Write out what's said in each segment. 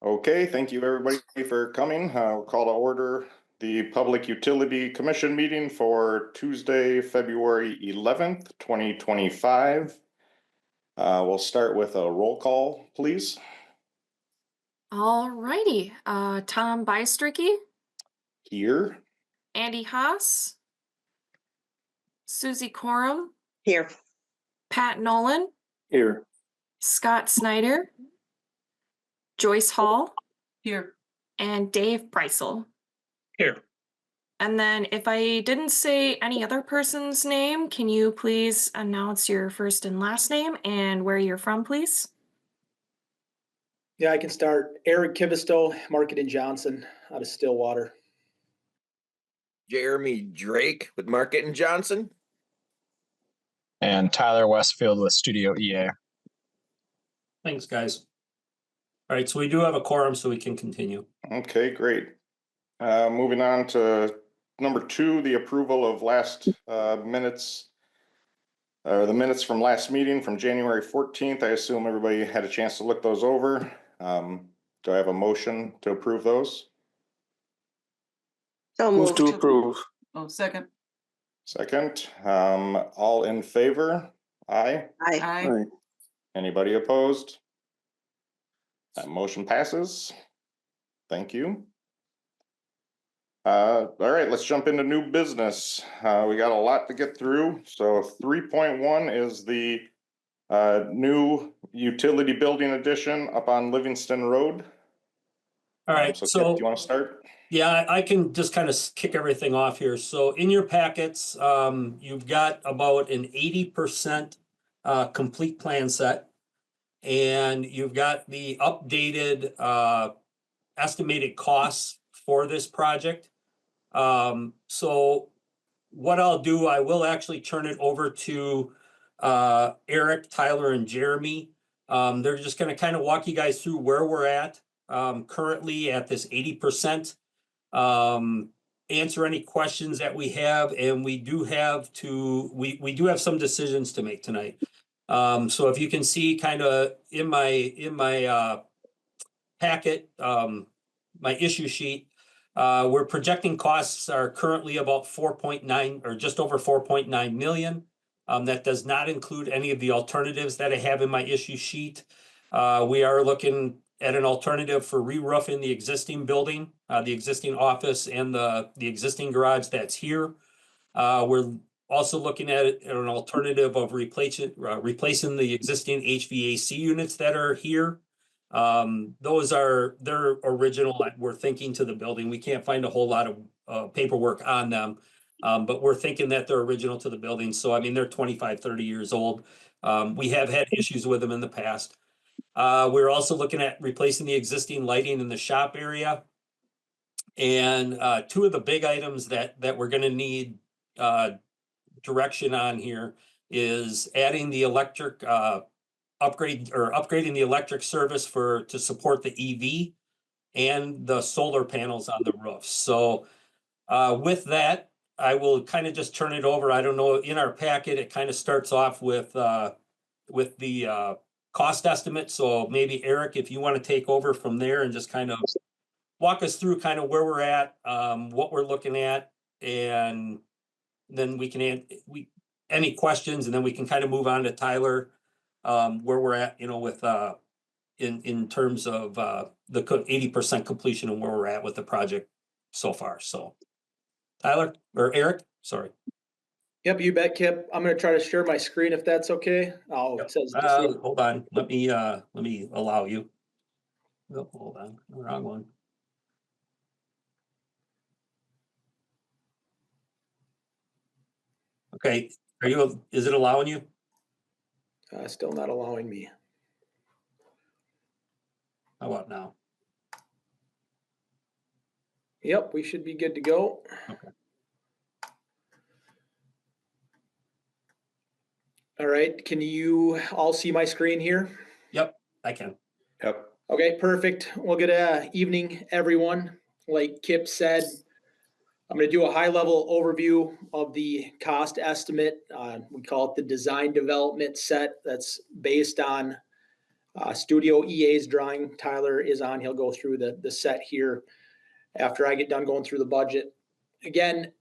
Okay, thank you everybody for coming. I'll call to order the Public Utility Commission meeting for Tuesday, February 11th, 2025. We'll start with a roll call, please. All righty. Tom Bystricky, Here. Andy Haas, Susie Coram, Here. Pat Nolan, Here. Scott Snyder, Joyce Hall, Here. and Dave Preisel. Here. And then if I didn't say any other person's name, can you please announce your first and last name and where you're from, please? Yeah, I can start. Eric Kivisto, Market in Johnson, out of Stillwater. Jeremy Drake with Market and Johnson. And Tyler Westfield with Studio EA. Thanks, guys. All right, so we do have a quorum, so we can continue. Okay, great. Moving on to number 2, the approval of last minutes, or the minutes from last meeting from January 14th. I assume everybody had a chance to look those over. Do I have a motion to approve those? So Move to approve. Oh, second. Second. All in favor? Aye. Aye. Aye. Anybody opposed? That motion passes. Thank you. All right, let's jump into new business. We got a lot to get through. So 3.1 is the new utility building addition up on Livingston Road. All right, So so Kip, do you want to start? yeah, I can just kind of kick everything off here. So in your packets, you've got about an 80% complete plan set, and you've got the updated estimated costs for this project. So what I'll do, I will actually turn it over to Eric, Tyler, and Jeremy. They're just going to kind of walk you guys through where we're at currently at this 80%. Answer any questions that we have, and we do have some decisions to make tonight. So if you can see kind of in my packet, my issue sheet, we're projecting costs are currently about 4.9 or just over 4.9 million. That does not include any of the alternatives that I have in my issue sheet. We are looking at an alternative for re-roofing the existing building, the existing office, and the existing garage that's here. We're also looking at an alternative of replacing the existing HVAC units that are here. They're original. We're thinking to the building. We can't find a whole lot of paperwork on them, but we're thinking that they're original to the building. So, I mean, they're 25, 30 years old. We have had issues with them in the past. We're also looking at replacing the existing lighting in the shop area. And 2 of the big items that we're going to need direction on here is adding the electric upgrading the electric service to support the EV and the solar panels on the roof. So with that, I will kind of just turn it over. I don't know, in our packet, it kind of starts off with the cost estimate. So maybe Eric, if you want to take over from there and just kind of walk us through kind of where we're at, what we're looking at, and then we can any questions, and then we can kind of move on to Tyler, where we're at, with in terms of the 80% completion and where we're at with the project so far. So Tyler or Eric, sorry. Yep, you bet, Kip. I'm going to try to share my screen if that's okay. Oh, it says Hold on. Let me allow you. Oh, hold on. Wrong one. Okay. Is it allowing you? still not allowing me. How about now? Yep, we should be good to go. Okay. All right, can you all see my screen here? Yep, I can. Yep. Okay, perfect. Well, good evening, everyone. Like Kip said, I'm going to do a high-level overview of the cost estimate. We call it the design development set. That's based on Studio EA's drawing, Tyler is on. He'll go through the set here after I get done going through the budget. Again,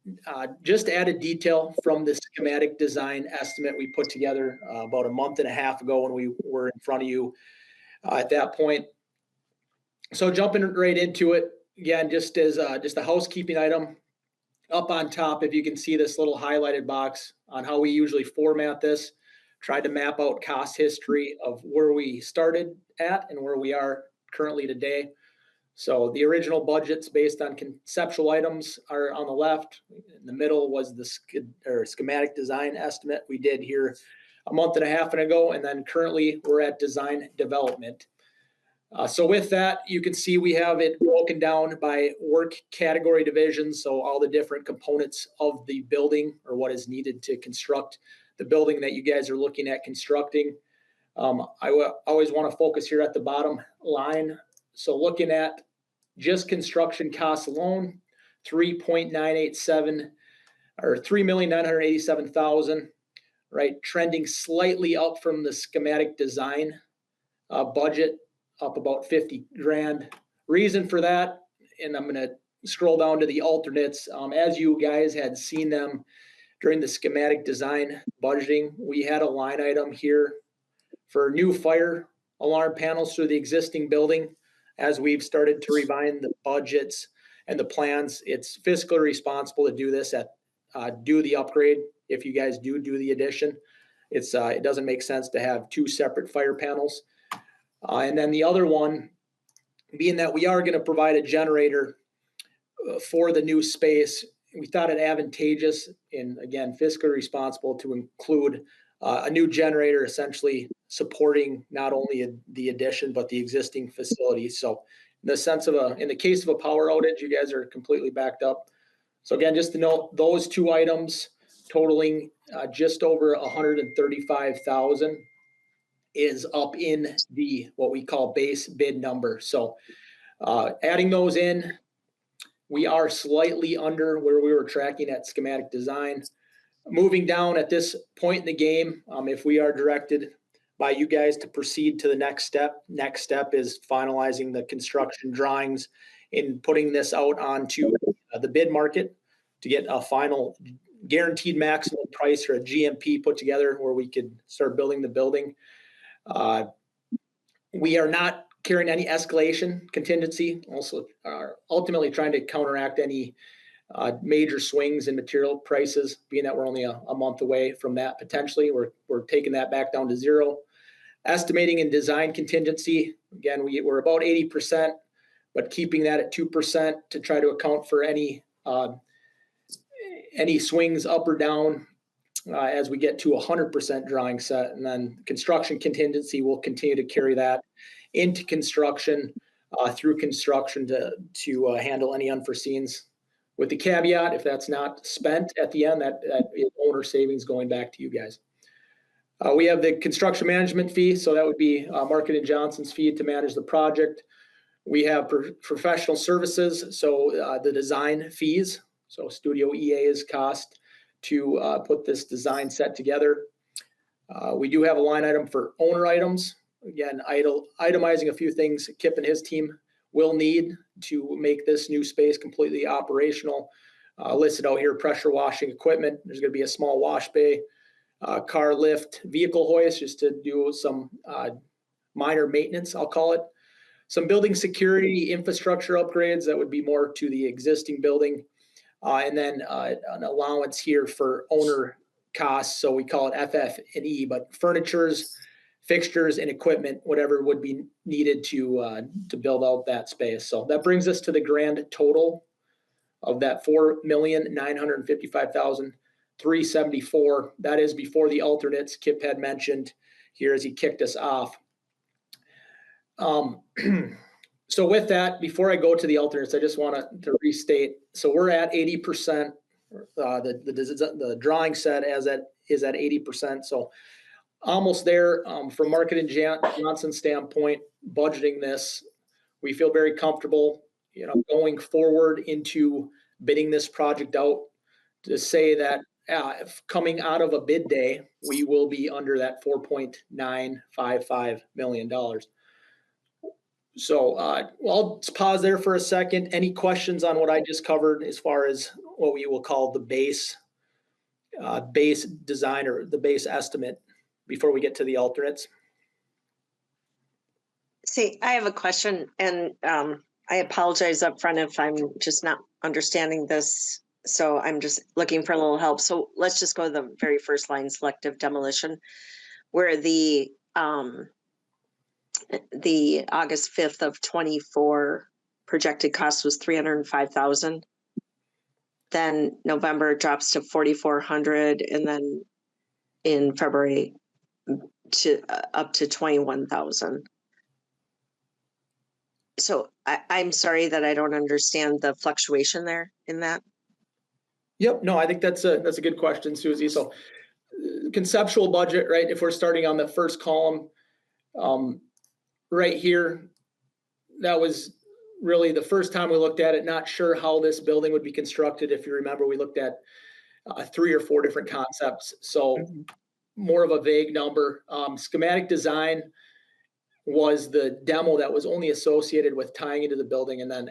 just added detail from the schematic design estimate we put together about a month and a half ago when we were in front of you at that point. So jumping right into it, again, just as just a housekeeping item, up on top, if you can see this little highlighted box on how we usually format this, tried to map out cost history of where we started at and where we are currently today. So the original budgets based on conceptual items are on the left. In the middle was the schematic design estimate we did here a month and a half ago, and then currently we're at design development. So with that, you can see we have it broken down by work category divisions. So all the different components of the building or what is needed to construct the building that you guys are looking at constructing. I always want to focus here at the bottom line. So looking at just construction costs alone, 3.987 or 3,987,000, right? Trending slightly up from the schematic design budget, up about 50 grand. Reason for that, and I'm going to scroll down to the alternates. As you guys had seen them during the schematic design budgeting, we had a line item here for new fire alarm panels through the existing building. As we've started to refine the budgets and the plans, it's fiscally responsible to do this do the upgrade. If you guys do the addition, it doesn't make sense to have two separate fire panels. And then the other one, being that we are going to provide a generator for the new space, we thought it advantageous and again fiscally responsible to include a new generator, essentially supporting not only the addition but the existing facility. So, in the case of a power outage, you guys are completely backed up. So again, just to note, those two items totaling just over 135,000 is up in the what we call base bid number. So, adding those in, we are slightly under where we were tracking at schematic design. Moving down at this point in the game, if we are directed by you guys to proceed to the next step is finalizing the construction drawings and putting this out onto the bid market to get a final guaranteed maximum price or a GMP put together where we could start building the building. We are not carrying any escalation contingency, also are ultimately trying to counteract any major swings in material prices, being that we're only a month away from that potentially. We're taking that back down to zero. Estimating and design contingency, again, we're about 80%, but keeping that at 2% to try to account for any swings up or down as we get to 100% drawing set. And then construction contingency will continue to carry that into construction, through construction to handle any unforeseens. With the caveat, if that's not spent at the end, that is owner savings going back to you guys. We have the construction management fee, so that would be Market & Johnson's fee to manage the project. We have professional services, so the design fees, so Studio EA's cost to put this design set together. We do have a line item for owner items. Again, itemizing a few things Kip and his team will need to make this new space completely operational. Listed out here, pressure washing equipment. There's going to be a small wash bay, car lift, vehicle hoist, just to do some minor maintenance, I'll call it. Some building security infrastructure upgrades that would be more to the existing building. And then an allowance here for owner costs. So we call it FF&E, but furnitures, fixtures, and equipment, whatever would be needed to build out that space. So that brings us to the grand total of that $4,955,374. That is before the alternates Kip had mentioned here as he kicked us off. So with that, before I go to the alternates, I just want to restate. So we're at 80%. The drawing set is at 80%. So almost there. From Market & Johnson standpoint, budgeting this, we feel very comfortable, going forward into bidding this project out to say that coming out of a bid day, we will be under that $4.955 million. So I'll just pause there for a second. Any questions on what I just covered as far as what we will call the base design or the base estimate before we get to the alternates? See, I have a question, and I apologize up front if I'm just not understanding this. So I'm just looking for a little help. So let's just go to the very first line, selective demolition, where the August 5th of 24 projected cost was 305,000. Then November it drops to 4,400, and then in February to up to 21,000. So I'm sorry that I don't understand the fluctuation there in that. Yep, no, I think that's a good question, Susie. So conceptual budget, right? If we're starting on the first column, right here, that was really the first time we looked at it, not sure how this building would be constructed. If you remember, we looked at 3 or 4 different concepts. So more of a vague number. Schematic design was the demo that was only associated with tying into the building. And then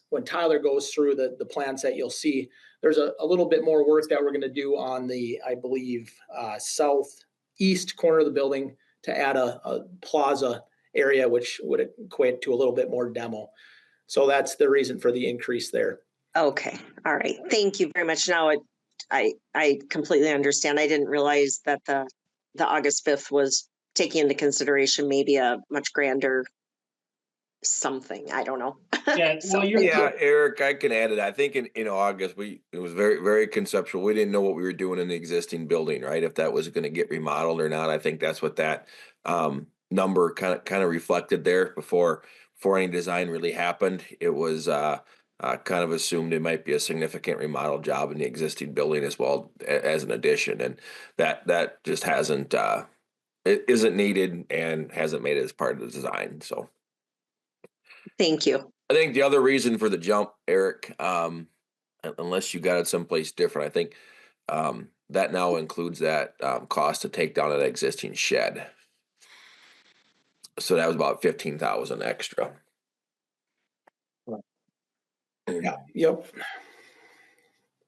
when Tyler goes through the plan set, you'll see there's a little bit more work that we're going to do on the, I believe, southeast corner of the building to add a plaza area, which would equate to a little bit more demo. So that's the reason for the increase there. Okay. All right. Thank you very much. Now I completely understand. I didn't realize that the August 5th was taking into consideration maybe a much grander something. I don't know. Yeah, So, well, Yeah, Eric, I can add it. I think in August, it was very, very conceptual. We didn't know what we were doing in the existing building, right? If that was going to get remodeled or not. I think that's what that number kind of reflected there before any design really happened. It was kind of assumed it might be a significant remodel job in the existing building as well as an addition. And that just hasn't, it isn't needed and hasn't made it as part of the design. So thank you. I think the other reason for the jump, Eric, unless you got it someplace different, I think that now includes that cost to take down an existing shed. So that was about 15,000 extra. Yeah. Yep.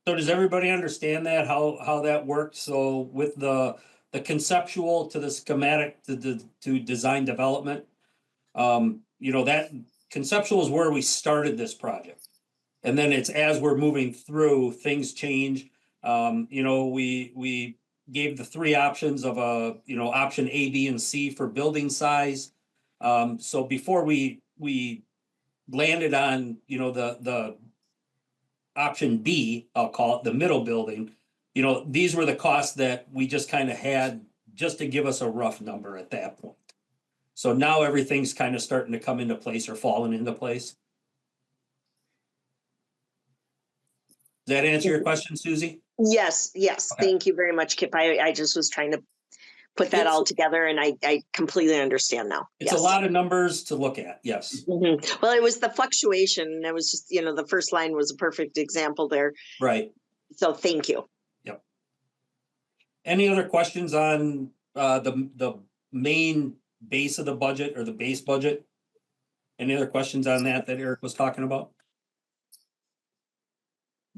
So does everybody understand that, how that worked? So with the conceptual to the schematic to design development, that conceptual is where we started this project. And then it's as we're moving through, things change. We gave the 3 options of option A, B, and C for building size. So before we landed on, the option B, I'll call it the middle building, these were the costs that we just kind of had just to give us a rough number at that point. So now everything's kind of starting to come into place or falling into place. Does that answer your question, Susie? Yes. Okay. Thank you very much, Kip. I just was trying to put that all together, and I completely understand now. It's a lot of numbers to look at. Yes. Mm-hmm. Well, it was the fluctuation, and it was just, the first line was a perfect example there. Right. So thank you. Yep. Any other questions on the main base of the budget or the base budget? Any other questions on that Eric was talking about?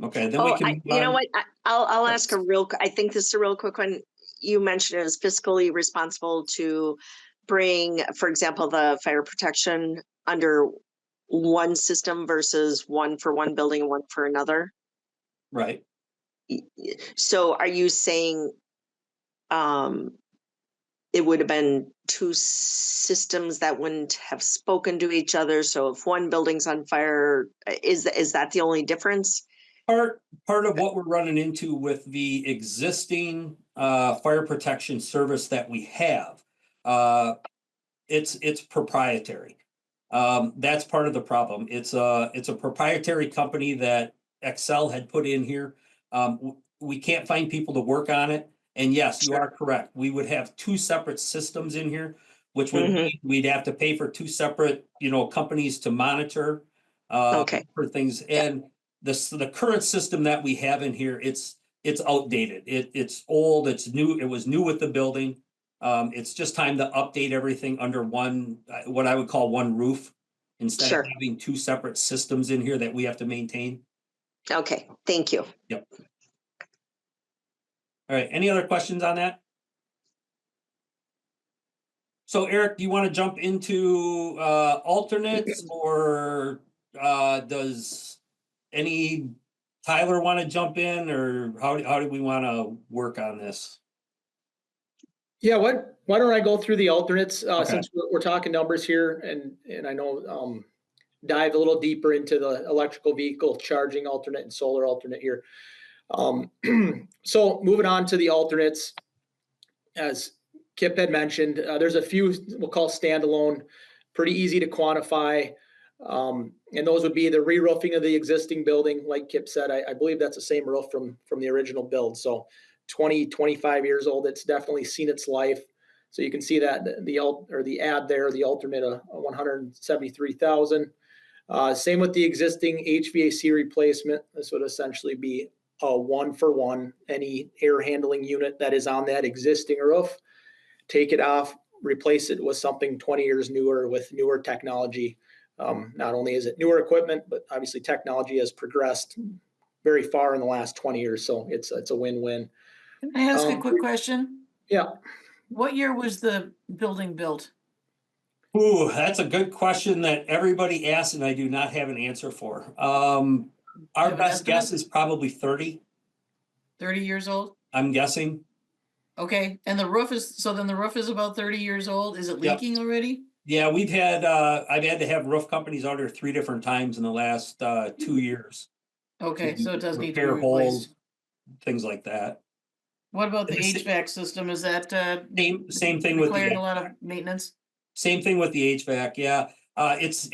Okay, then we can. You know what? I'll ask I think this is a real quick one. You mentioned it was fiscally responsible to bring, for example, the fire protection under one system versus one for one building and one for another. Right. So are you saying it would have been 2 systems that wouldn't have spoken to each other? So if one building's on fire, is that the only difference? Part of what we're running into with the existing fire protection service that we have, it's proprietary. That's part of the problem. It's a proprietary company that Excel had put in here. We can't find people to work on it. And yes, you are correct. We would have 2 separate systems in here, which would mean we'd have to pay for 2 separate, companies to monitor for things. And the current system that we have in here, it's it's outdated. It's old, it's new, it was new with the building. It's just time to update everything under one, what I would call one roof, instead of Sure. having two separate systems in here that we have to maintain. Okay, thank you. Yep. All right, any other questions on that? So Eric, do you want to jump into alternates, or does any Tyler want to jump in, or how do we want to work on this? Yeah, why don't I go through the alternates, Okay. since we're talking numbers here, and I know, dive a little deeper into the electrical vehicle charging alternate and solar alternate here. So moving on to the alternates, as Kip had mentioned, there's a few we'll call standalone, pretty easy to quantify. And those would be the re-roofing of the existing building. Like Kip said, I believe that's the same roof from the original build. So 25 years old, it's definitely seen its life. So you can see that the ad there, the alternate of 173,000. Same with the existing HVAC replacement. This would essentially be a 1-for-1. Any air handling unit that is on that existing roof, take it off, replace it with something 20 years newer with newer technology. Not only is it newer equipment, but obviously technology has progressed very far in the last 20 years. So it's a win-win. Can I ask a quick question? Yeah. What year was the building built? Ooh, that's a good question that everybody asks, and I do not have an answer for. Our Have an best guess estimate? is probably 30, 30 years old? I'm guessing. Okay, and the roof is about 30 years old. Is it Yep. leaking already? Yeah, I've had to have roof companies out there 3 different times in the last 2 years. Okay, so it does need to be Repair replaced. holes, things like that. What about the And the sa- HVAC system? Is that Same thing with requiring a the lot of maintenance? same thing with the HVAC. Yeah, it's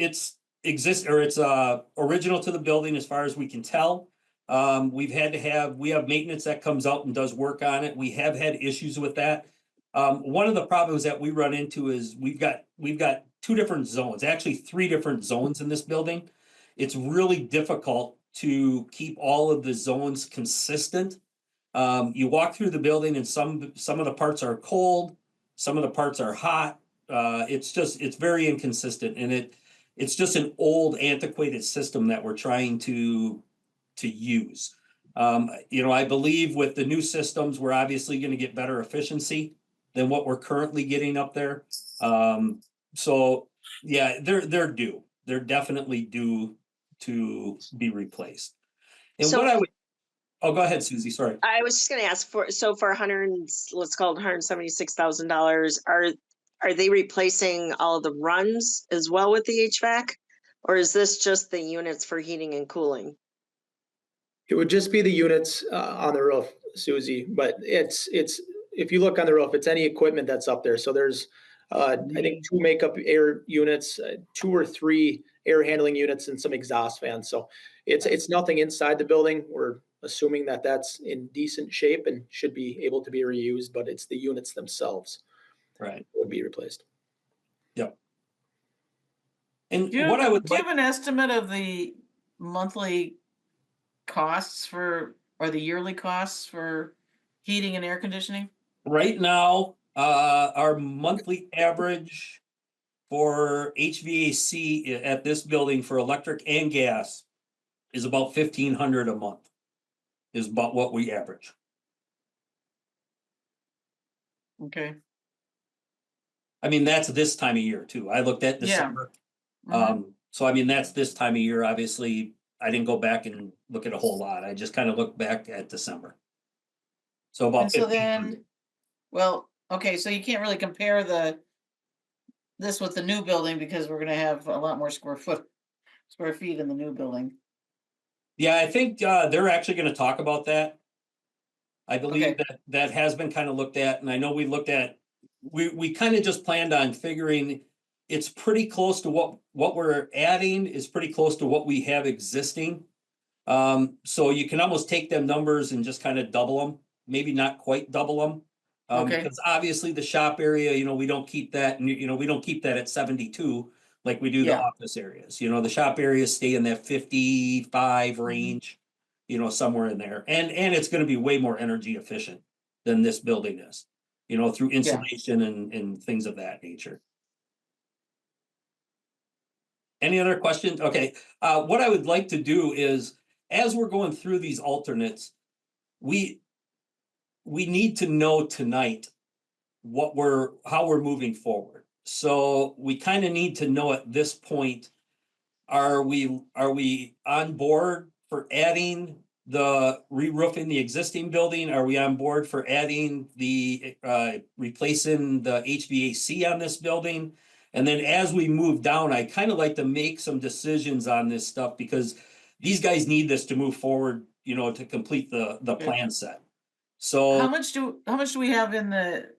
original to the building as far as we can tell. We have maintenance that comes out and does work on it. We have had issues with that. One of the problems that we run into is we've got 2 different zones, actually 3 different zones in this building. It's really difficult to keep all of the zones consistent. You walk through the building and some of the parts are cold, some of the parts are hot. It's very inconsistent, and it's just an old antiquated system that we're trying to use. I believe with the new systems, we're obviously going to get better efficiency than what we're currently getting up there. So yeah, they're due. They're definitely due to be replaced. And So- oh, go ahead, Susie, sorry. I was just gonna ask for 100, let's call it $176,000, are they replacing all the runs as well with the HVAC? Or is this just the units for heating and cooling? It would just be the units on the roof, Susie, but it's if you look on the roof, it's any equipment that's up there. So there's I think 2 makeup air units, 2 or 3 air handling units, and some exhaust fans. So it's nothing inside the building. We're assuming that that's in decent shape and should be able to be reused, but it's the units themselves Right. would be replaced. Yep. And Do you what I would do you like, have an estimate of the monthly costs or the yearly costs for heating and air conditioning? right now, our monthly average for HVAC at this building for electric and gas is about 1,500 a month. Is about what we average. Okay. I mean, that's this time of year too. I looked at Yeah. December. Mhm. So I mean, that's this time of year. Obviously, I didn't go back and look at a whole lot. I just kind of looked back at December. So about And so 1,500. then, well, okay, so you can't really compare this with the new building because we're gonna have a lot more square feet in the new building. Yeah, I think they're actually going to talk about that. I believe Okay. that has been kind of looked at, and I know we looked at. We kind of just planned on figuring it's pretty close to what we're adding is pretty close to what we have existing. So you can almost take them numbers and just kind of double them, maybe not quite double them. Okay. Because obviously the shop area, we don't keep that, and we don't keep that at 72 like we do the Yeah. office areas. The shop areas stay in that 55 range. you know, somewhere in there. And it's gonna be way more energy efficient than this building is, you know, through insulation and things of that nature. Any other questions? Okay, what I would like to do is, as we're going through these alternates, we need to know tonight how we're moving forward. So we kind of need to know at this point, are we on board for adding the re-roofing the existing building? Are we on board for adding the replacing the HVAC on this building? And then as we move down, I kind of like to make some decisions on this stuff because these guys need this to move forward, you know, to complete the plan set. So How much do we have in the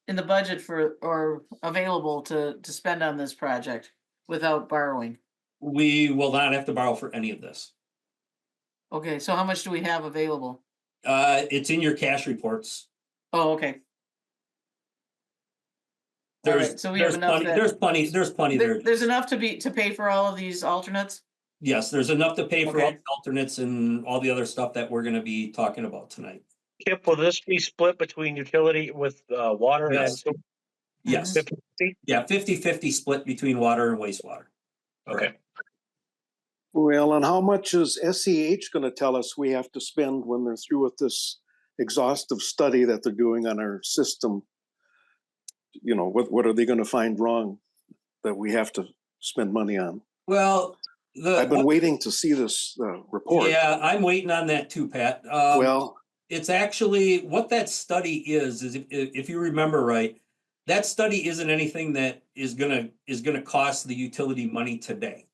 budget for, or available to spend on this project without borrowing? we will not have to borrow for any of this. Okay, so how much do we have available? It's in your cash reports. Oh, okay. All There's right, so we have enough there's plenty there. There's enough to pay for all of these alternates? Yes, there's enough to pay for all Okay. the alternates and all the other stuff that we're gonna be talking about tonight. Kip, will this be split between utility with water and Yes. sewer? Yes, 50/50? yeah, 50-50 split between water and wastewater. Okay. Well, and how much is SEH going to tell us we have to spend when they're through with this exhaustive study that they're doing on our system? You know, what are they going to find wrong that we have to spend money on? Well, I've been waiting to see this report. yeah, I'm waiting on that too, Pat. Well, It's actually, what that study is if you remember right, that study isn't anything that is gonna cost the utility money today.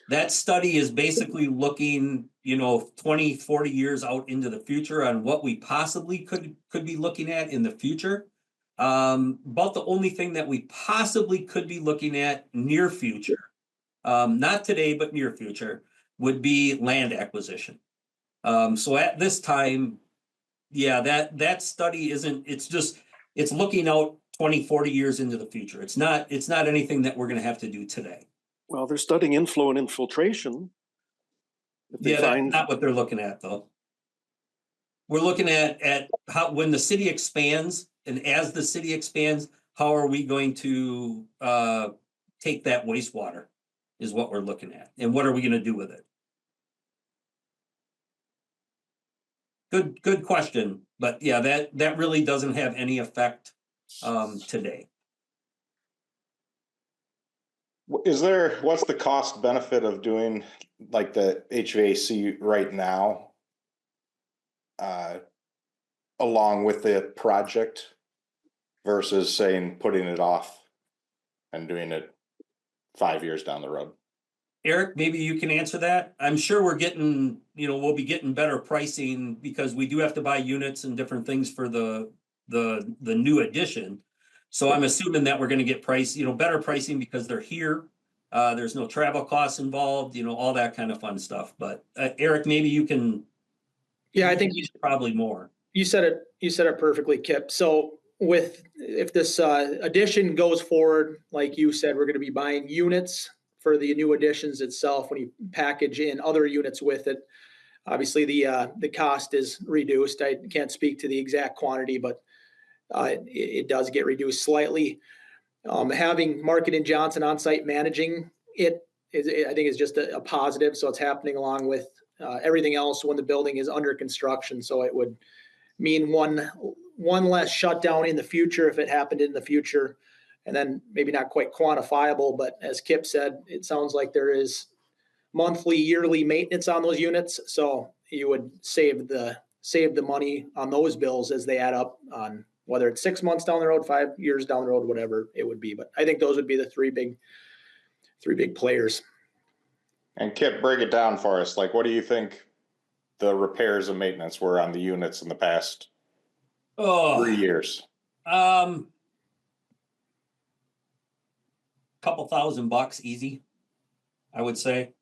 That study is basically looking, you know, 20, 40 years out into the future on what we possibly could be looking at in the future. About the only thing that we possibly could be looking at near future, not today, but near future, would be land acquisition. So at this time, yeah, that study isn't, it's looking out 20, 40 years into the future. It's not anything that we're gonna have to do today. well, they're studying inflow and infiltration. If they Yeah, that's find, not what they're looking at, though. We're looking at how, when the city expands, and as the city expands, how are we going to take that wastewater, is what we're looking at, and what are we gonna do with it? Good question, but yeah, that really doesn't have any effect today. What's the cost benefit of doing like the HVAC right now? Along with the project versus saying putting it off and doing it 5 years down the road? Eric, maybe you can answer that. I'm sure we're getting, you know, we'll be getting better pricing because we do have to buy units and different things for the new addition. So I'm assuming that we're gonna get better pricing because they're here. There's no travel costs involved, you know, all that kind of fun stuff. But Eric, maybe you can. Yeah, I think Probably more. you said it perfectly, Kip. So if this addition goes forward, like you said, we're going to be buying units for the new additions itself. When you package in other units with it, obviously the cost is reduced. I can't speak to the exact quantity, but it does get reduced slightly. Having Market and Johnson on site managing it is, I think, is just a positive. So it's happening along with everything else when the building is under construction. So it would mean one less shutdown in the future if it happened in the future, and then maybe not quite quantifiable. But as Kip said, it sounds like there is monthly, yearly maintenance on those units. So you would save the money on those bills as they add up on whether it's 6 months down the road, 5 years down the road, whatever it would be. But I think those would be the three big players. And Kip, break it down for us. Like, what do you think the repairs and maintenance were on the units in the past 3 years? Couple $1,000 easy, I would say.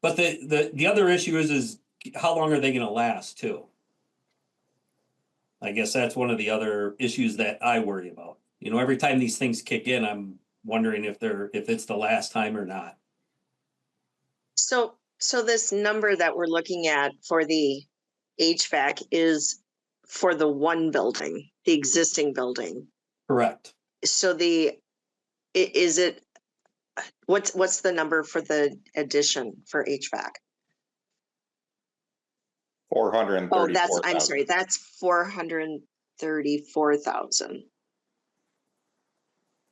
But the other issue is how long are they gonna last too? I guess that's one of the other issues that I worry about. You know, every time these things kick in, I'm wondering if it's the last time or not. So So this number that we're looking at for the HVAC is for the one building, the existing building. Correct. So is it, what's the number for the addition for HVAC? 434,000. Oh, I'm sorry, that's 434,000.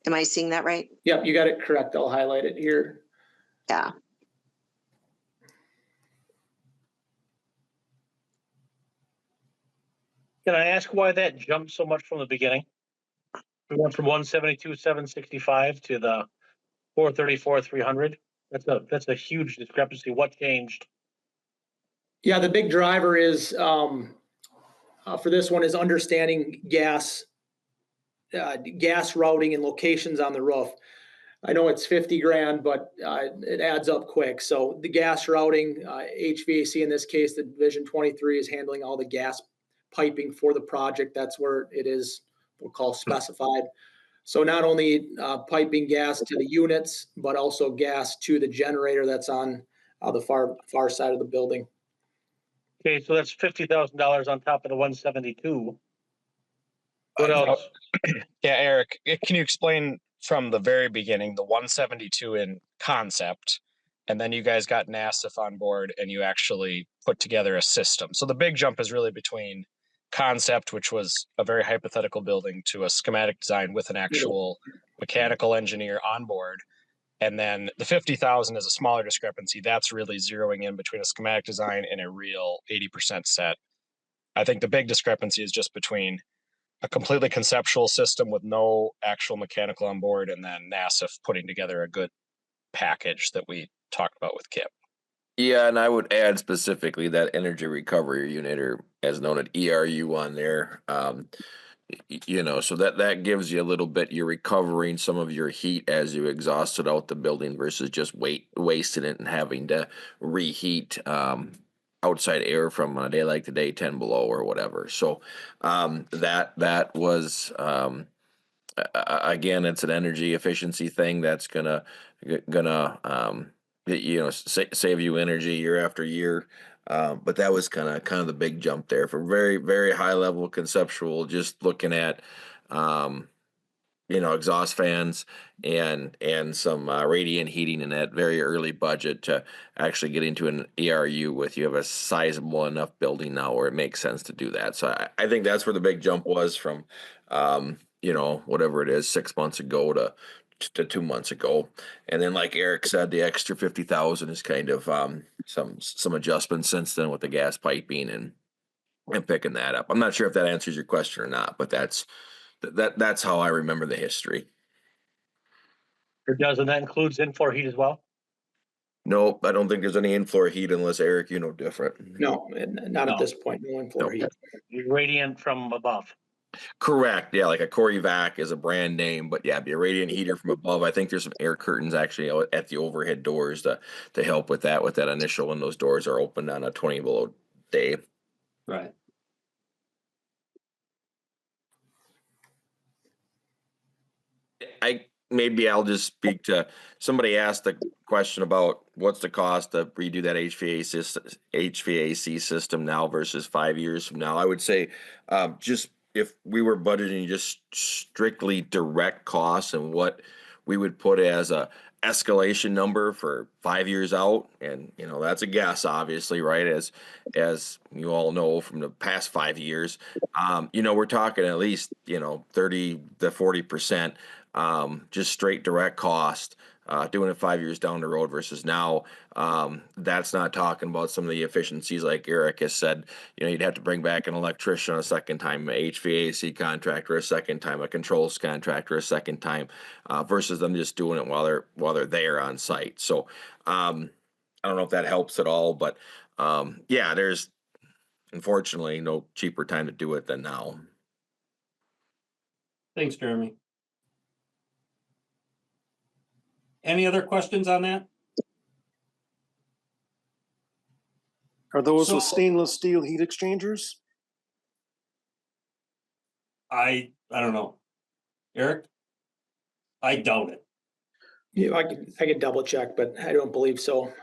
Am I seeing that right? Yep, you got it correct. I'll highlight it here. Yeah. Can I ask why that jumped so much from the beginning? We went from 172,765 to the 434,300. That's a huge discrepancy. What changed? Yeah, the big driver is for this one is understanding gas routing and locations on the roof. I know it's 50 grand, but it adds up quick. So the gas routing, HVAC in this case, the Division 23 is handling all the gas piping for the project. That's where it is, we'll call specified. So not only piping gas to the units, but also gas to the generator that's on the far side of the building. Okay, so that's $50,000 on top of the 172. What else? Yeah, Eric, can you explain from the very beginning, the 172 in concept, and then you guys got NASF on board and you actually put together a system. So the big jump is really between concept, which was a very hypothetical building, to a schematic design with an actual mechanical engineer on board. And then the 50,000 is a smaller discrepancy. That's really zeroing in between a schematic design and a real 80% set. I think the big discrepancy is just between a completely conceptual system with no actual mechanical on board, and then NASF putting together a good package that we talked about with Kip. Yeah, and I would add specifically that energy recovery unit, or as known as ERU, on there. So that gives you a little bit. You're recovering some of your heat as you exhaust it out the building versus just wasting it and having to reheat outside air from a day like today, 10 below or whatever. So that was again, it's an energy efficiency thing that's gonna save you energy year after year. But that was kind of the big jump there for very, very high level conceptual, just looking at exhaust fans and some radiant heating in that very early budget to actually get into an ERU with. You have a sizable enough building now where it makes sense to do that. So I think that's where the big jump was from, whatever it is, 6 months ago to 2 months ago. And then, like Eric said, the extra 50,000 is kind of some adjustments since then with the gas piping and picking that up. I'm not sure if that answers your question or not, but that's how I remember the history. It does, and that includes in-floor heat as well? Nope, I don't think there's any in-floor heat unless, Eric, different. No, not at No. this point. No in-floor heat. Radiant from above. Correct. Yeah, like a Corvac is a brand name, but yeah, be a radiant heater from above. I think there's some air curtains actually at the overhead doors to help with that initial when those doors are opened on a 20 below day. Right. Maybe I'll just speak to, somebody asked a question about what's the cost to redo that HVAC system now versus 5 years from now. I would say just if we were budgeting just strictly direct costs and what we would put as a escalation number for 5 years out, and that's a guess, obviously, right? As you all know from the past 5 years, we're talking at least 30 to 40%. Just straight direct cost, doing it 5 years down the road versus now. That's not talking about some of the efficiencies like Eric has said. You'd have to bring back an electrician a second time, an HVAC contractor a second time, a controls contractor a second time, versus them just doing it while they're there on site. So I don't know if that helps at all, but there's unfortunately no cheaper time to do it than now. Thanks, Jeremy. Any other questions on that? Are those So- with stainless steel heat exchangers? I don't know. Eric? I doubt it. Yeah, I could double check, but I don't believe so.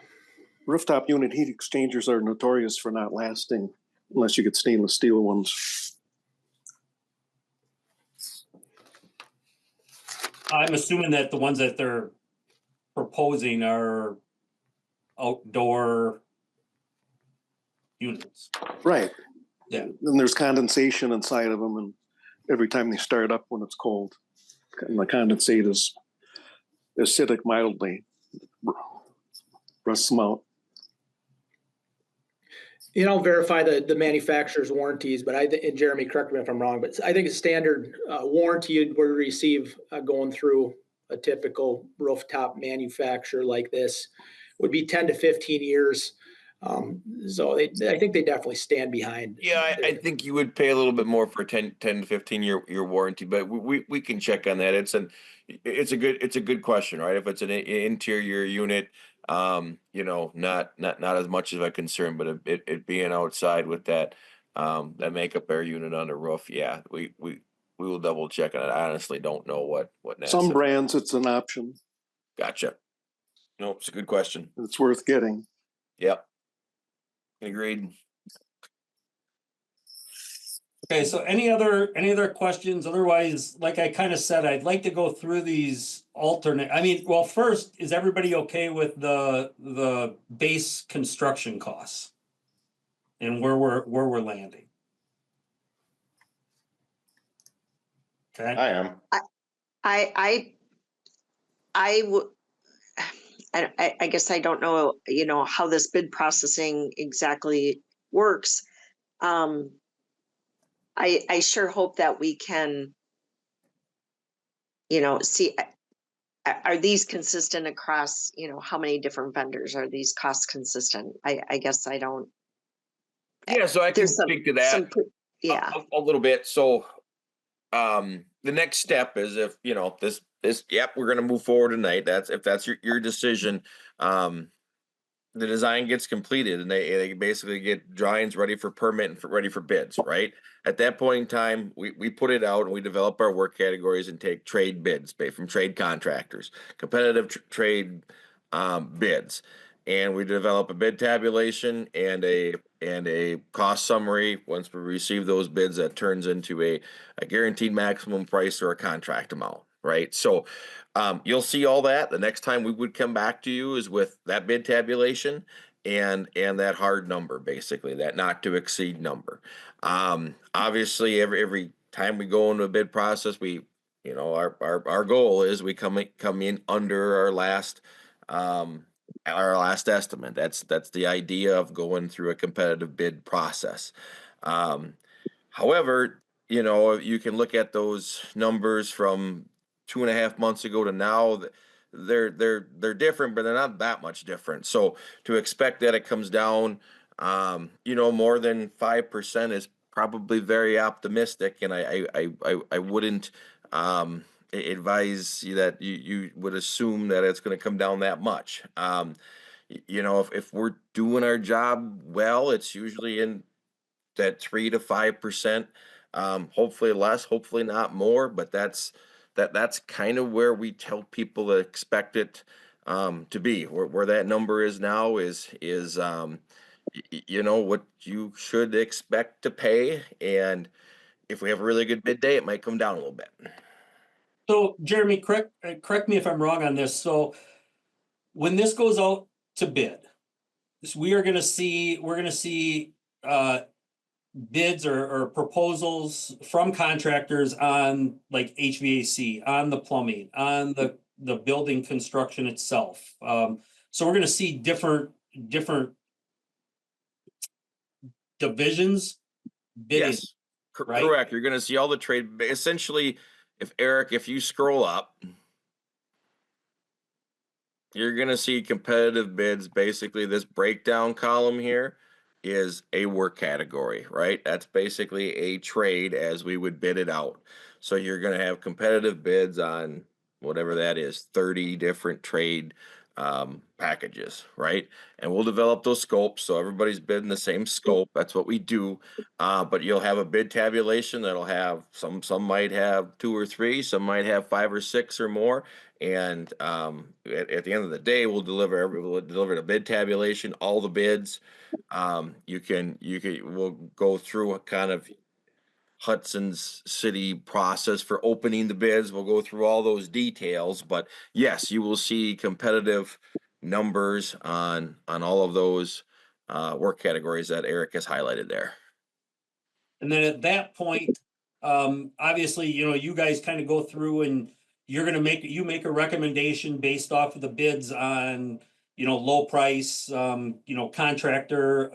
Rooftop unit heat exchangers are notorious for not lasting unless you get stainless steel ones. I'm assuming that the ones that they're proposing are outdoor units. Right. Yeah. And there's condensation inside of them, and every time they start up when it's cold, and the condensate is acidic mildly, rusts them out. You know, verify the manufacturer's warranties, but and Jeremy, correct me if I'm wrong, but I think a standard warranty you'd receive going through a typical rooftop manufacturer like this would be 10 to 15 years. So I think they definitely stand behind. Yeah, I think you would pay a little bit more for 10 to 15 year warranty, but we can check on that. It's a good question, right? If it's an interior unit, you know, not as much of a concern, but it being outside with that that makeup air unit on the roof, yeah, we will double check on it. I honestly don't know what Some NASA. brands, it's an option. Gotcha. No, it's a good question. It's worth getting. Yep. Agreed. Okay, so any other questions? Otherwise, like I kind of said, I'd like to go through these alternate. I mean, well, first, is everybody okay with the base construction costs and where we're landing? Okay. I am. I would, I guess I don't know, you know, how this bid processing exactly works. I sure hope that we can, you know, see, are these consistent across, you know, how many different vendors? Are these costs consistent? I guess I don't. Yeah, so I can speak to that Yeah. a little bit. So the next step is if, you know, this, yep, we're gonna move forward tonight. If that's your decision. The design gets completed and they basically get drawings ready for permit and ready for bids, right? At that point in time, we put it out and we develop our work categories and take trade bids from trade contractors, competitive trade bids. And we develop a bid tabulation and a cost summary. Once we receive those bids, that turns into a guaranteed maximum price or a contract amount, right? So you'll see all that. The next time we would come back to you is with that bid tabulation and that hard number, basically that not to exceed number. Obviously, every time we go into a bid process, we, you know, our goal is we come in under our last estimate. That's the idea of going through a competitive bid process. However, you know, you can look at those numbers from 2.5 months ago to now. They're different, but they're not that much different. So to expect that it comes down, you know, more than 5% is probably very optimistic, and I wouldn't advise you that you would assume that it's going to come down that much. You know, if we're doing our job well, it's usually in that 3 to 5%, hopefully less, hopefully not more, but that's kind of where we tell people to expect it to be. Where that number is now is you know, what you should expect to pay, and if we have a really good bid day, it might come down a little bit. So Jeremy, correct me if I'm wrong on this. So when this goes out to bid, we're going to see bids or proposals from contractors on like HVAC, on the plumbing, on the building construction itself. So we're going to see different divisions bidding. Yes, right? correct. You're going to see all the trade. Essentially, if you scroll up, you're going to see competitive bids. Basically, this breakdown column here is a work category, right? That's basically a trade as we would bid it out. So you're going to have competitive bids on whatever that is, 30 different trade packages, right? And we'll develop those scopes, so everybody's bidding the same scope. That's what we do. But you'll have a bid tabulation that'll have some might have 2 or 3, some might have 5 or 6 or more. And at the end of the day, we'll deliver the bid tabulation, all the bids. We'll go through a kind of Hudson's city process for opening the bids. We'll go through all those details, but yes, you will see competitive numbers on all of those work categories that Eric has highlighted there. And then at that point, obviously, you guys kind of go through and you're gonna make a recommendation based off of the bids on, low price, contractor,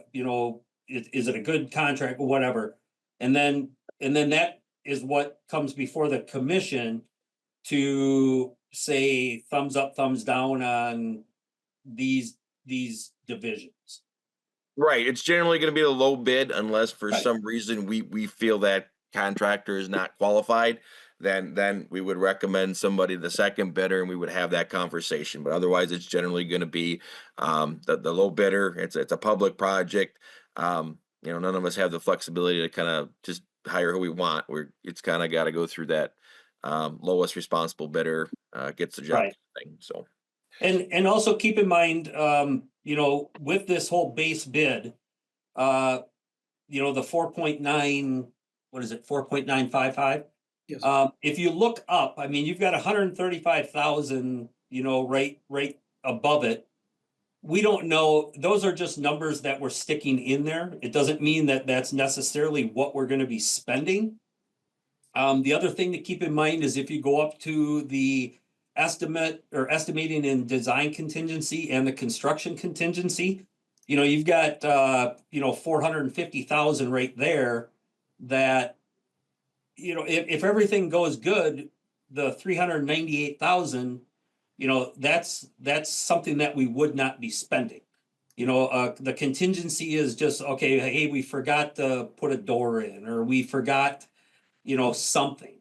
is it a good contract or whatever? And then that is what comes before the commission to say thumbs up, thumbs down on these divisions. Right. It's generally going to be a low bid unless for Right. some reason we feel that contractor is not qualified. Then we would recommend somebody the second bidder and we would have that conversation. But otherwise, it's generally going to be the low bidder. It's a public project. None of us have the flexibility to kind of just hire who we want. It's kind of got to go through that lowest responsible bidder gets the job Right. thing. So. And also keep in mind, with this whole base bid, the 4.9, what is it, 4.955? Yes. If you look up, I mean, you've got 135,000, right above it. We don't know, those are just numbers that we're sticking in there. It doesn't mean that that's necessarily what we're going to be spending. The other thing to keep in mind is if you go up to the estimate or estimating and design contingency and the construction contingency, you've got 450,000 right there that, if everything goes good, the 398,000, that's something that we would not be spending. The contingency is just, okay, hey, we forgot to put a door in, or we forgot, something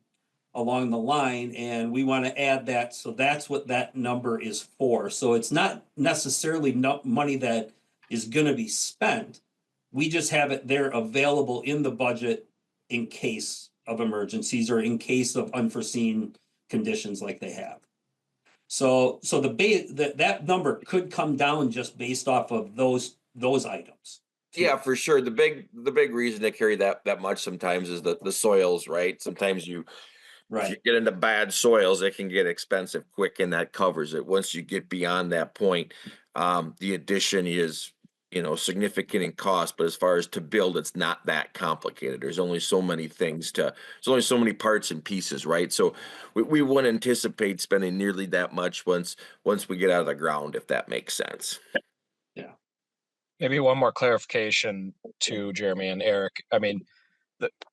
along the line, and we want to add that. So that's what that number is for. So it's not necessarily money that is going to be spent. We just have it there available in the budget in case of emergencies or in case of unforeseen conditions like they have. So that number could come down just based off of those items. Yeah, for sure. The big reason they carry that much sometimes is the soils, right? Sometimes if you get into bad soils, it can get expensive quick, and that covers it. Once you get beyond that point, the addition is significant in cost, but as far as to build, it's not that complicated. There's only so many there's only so many parts and pieces, right? So we wouldn't anticipate spending nearly that much once we get out of the ground, if that makes sense. Yeah. Maybe one more clarification to Jeremy and Eric. I mean,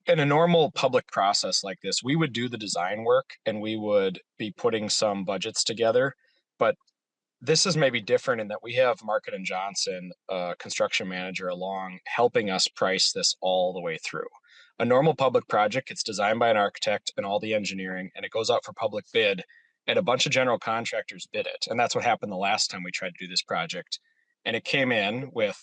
in a normal public process like this, we would do the design work and we would be putting some budgets together, but this is maybe different in that we have Market and Johnson, construction manager, along helping us price this all the way through. A normal public project, it's designed by an architect and all the engineering, and it goes out for public bid, and a bunch of general contractors bid it. And that's what happened the last time we tried to do this project. And it came in with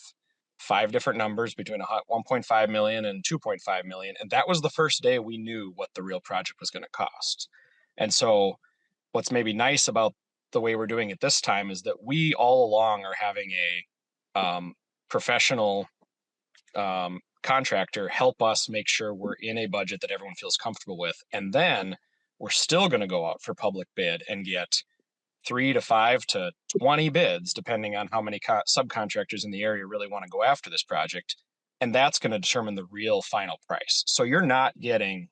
5 different numbers between 1.5 million and 2.5 million. And that was the first day we knew what the real project was going to cost. And so what's maybe nice about the way we're doing it this time is that we all along are having a professional contractor help us make sure we're in a budget that everyone feels comfortable with. And then we're still going to go out for public bid and get 3 to 5 to 20 bids, depending on how many subcontractors in the area really want to go after this project. And that's going to determine the real final price. So you're not getting,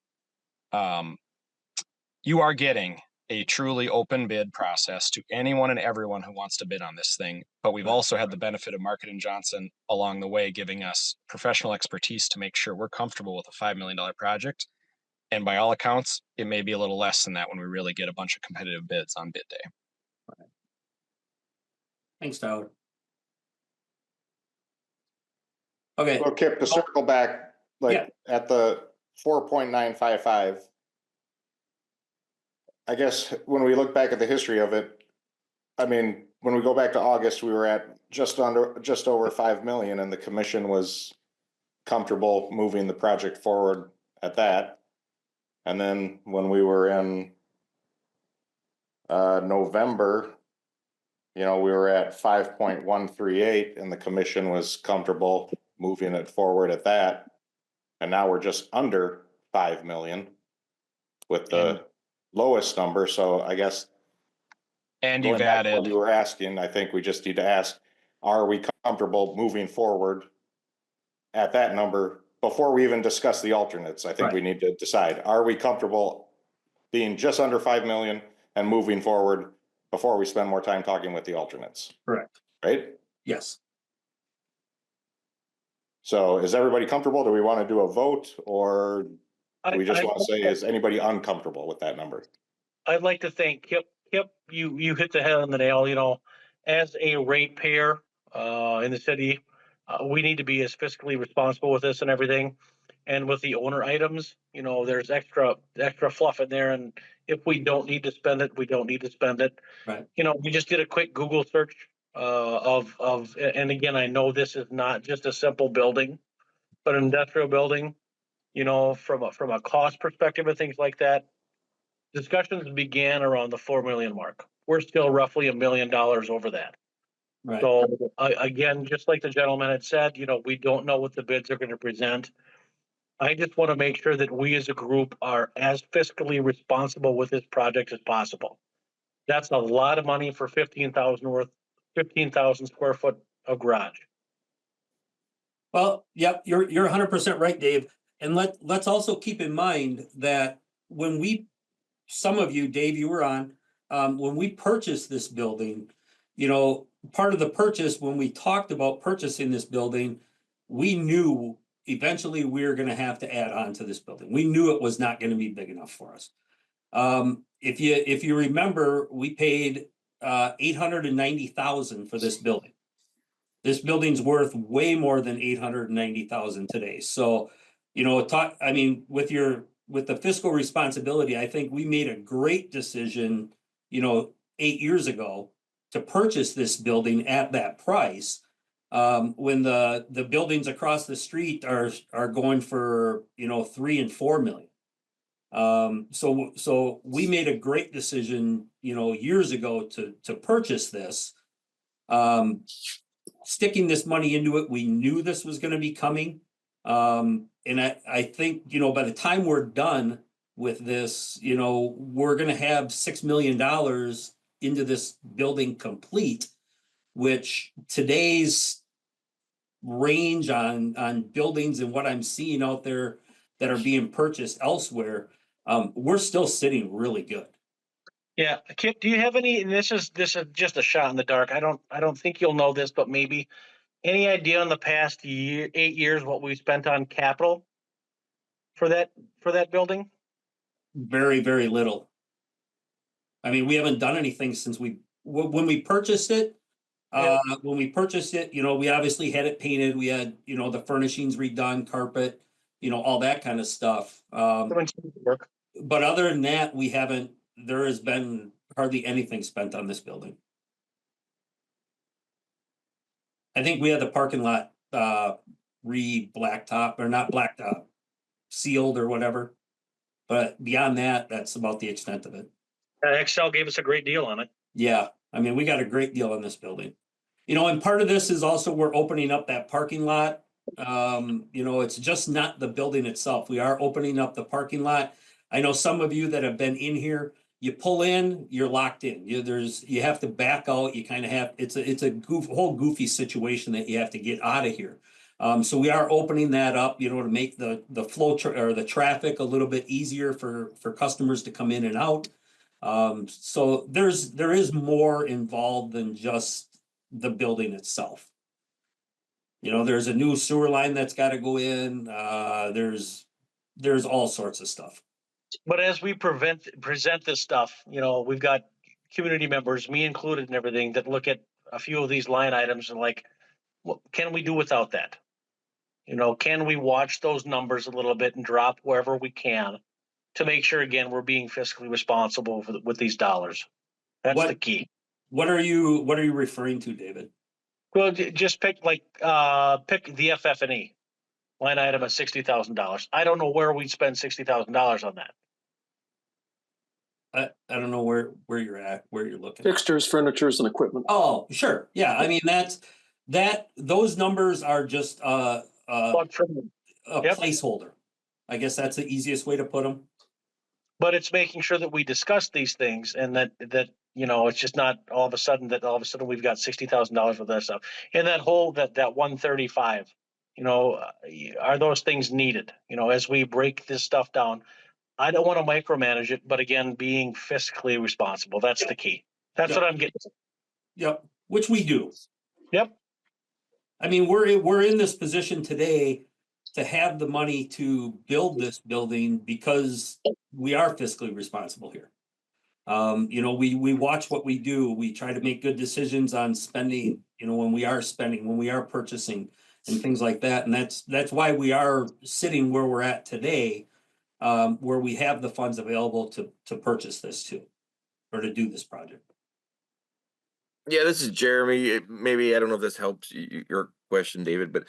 you are getting a truly open bid process to anyone and everyone who wants to bid on this thing. But we've also had the benefit of Market and Johnson along the way, giving us professional expertise to make sure we're comfortable with a $5 million project. And by all accounts, it may be a little less than that when we really get a bunch of competitive bids on bid day. Thanks, Tyler. Okay. So Kip, to circle back, at the 4.955, I guess when we look back at the history of it, I mean, when we go back to August, we were at just over 5 million, and the commission was comfortable moving the project forward at that. And then when we were in November, we were at 5.138, and the commission was comfortable moving it forward at that. And now we're just under 5 million with the lowest number. So I guess And going you've back to what added, you were asking, I think we just need to ask, are we comfortable moving forward at that number before we even discuss the alternates? I think we need to decide, are we comfortable being just under 5 million and moving forward before we spend more time talking with the alternates? Correct. Right? Yes. So is everybody comfortable? Do we want to do a vote, or do we just want to say, is anybody uncomfortable with that number? I'd like to thank Kip. Kip, you hit the head on the nail. As a ratepayer in the city, we need to be as fiscally responsible with this and everything. And with the owner items, there's extra fluff in there. And if we don't need to spend it, we don't need to spend it. Right. We just did a quick Google search and again, I know this is not just a simple building, but an industrial building, from a cost perspective and things like that. Discussions began around the 4 million mark. We're still roughly $1 million over that. Right. So again, just like the gentleman had said, we don't know what the bids are going to present. I just want to make sure that we as a group are as fiscally responsible with this project as possible. That's a lot of money for 15,000 square foot of garage. Well, yep, you're 100% right, Dave. And let's also keep in mind that some of you, Dave, you were on, when we purchased this building, part of the purchase, when we talked about purchasing this building, we knew eventually we were going to have to add on to this building. We knew it was not going to be big enough for us. If you remember, we paid $890,000 for this building. This building's worth way more than $890,000 today. So, with the fiscal responsibility, I think we made a great decision, 8 years ago to purchase this building at that price. When the buildings across the street are going for, 3 and 4 million. So we made a great decision, years ago to purchase this. Sticking this money into it, we knew this was going to be coming. And I think, by the time we're done with this, we're going to have $6 million into this building complete, which today's range on buildings and what I'm seeing out there that are being purchased elsewhere, we're still sitting really good. Yeah, Kip, do you have any? And this is just a shot in the dark. I don't think you'll know this, but maybe any idea in the past 8 years what we spent on capital for that building? Very, very little. I mean, we haven't done anything since when we purchased it. Yeah. When we purchased it, we obviously had it painted. We had, the furnishings redone, carpet, all that kind of stuff. Work. But other than that, there has been hardly anything spent on this building. I think we had the parking lot blacktop, or not blacktop, sealed or whatever. But beyond that, that's about the extent of it. Excel gave us a great deal on it. Yeah, we got a great deal on this building. And part of this is also we're opening up that parking lot. It's just not the building itself. We are opening up the parking lot. I know some of you that have been in here, you pull in, you're locked in. You have to back out. You kind of have, it's a whole goofy situation that you have to get out of here. So we are opening that up, to make the flow or the traffic a little bit easier for customers to come in and out. So there is more involved than just the building itself. There's a new sewer line that's got to go in. There's all sorts of stuff. But as we present this stuff, we've got community members, me included, and everything that look at a few of these line items and like, what can we do without that? Can we watch those numbers a little bit and drop wherever we can to make sure, again, we're being fiscally responsible with these dollars? That's the key. What are you referring to, David? Well, just pick pick the FF&E line item at $60,000. I don't know where we'd spend $60,000 on that. I don't know where you're at, where you're looking. Fixtures, furnitures, and equipment. Oh, sure. Yeah. I mean, those numbers are just a But from- Yep. placeholder. I guess that's the easiest way to put them. But it's making sure that we discuss these things and that it's just not all of a sudden we've got $60,000 worth of that stuff. And that 135, are those things needed? As we break this stuff down, I don't want to micromanage it, but again, being fiscally responsible, that's the key. That's what I'm getting. Yep. Which we do. Yep. I mean, we're in this position today to have the money to build this building because we are fiscally responsible here. We watch what we do. We try to make good decisions on spending, when we are spending, when we are purchasing and things like that. And that's why we are sitting where we're at today, where we have the funds available to purchase this too, or to do this project. Yeah, this is Jeremy. Maybe I don't know if this helps your question, David, but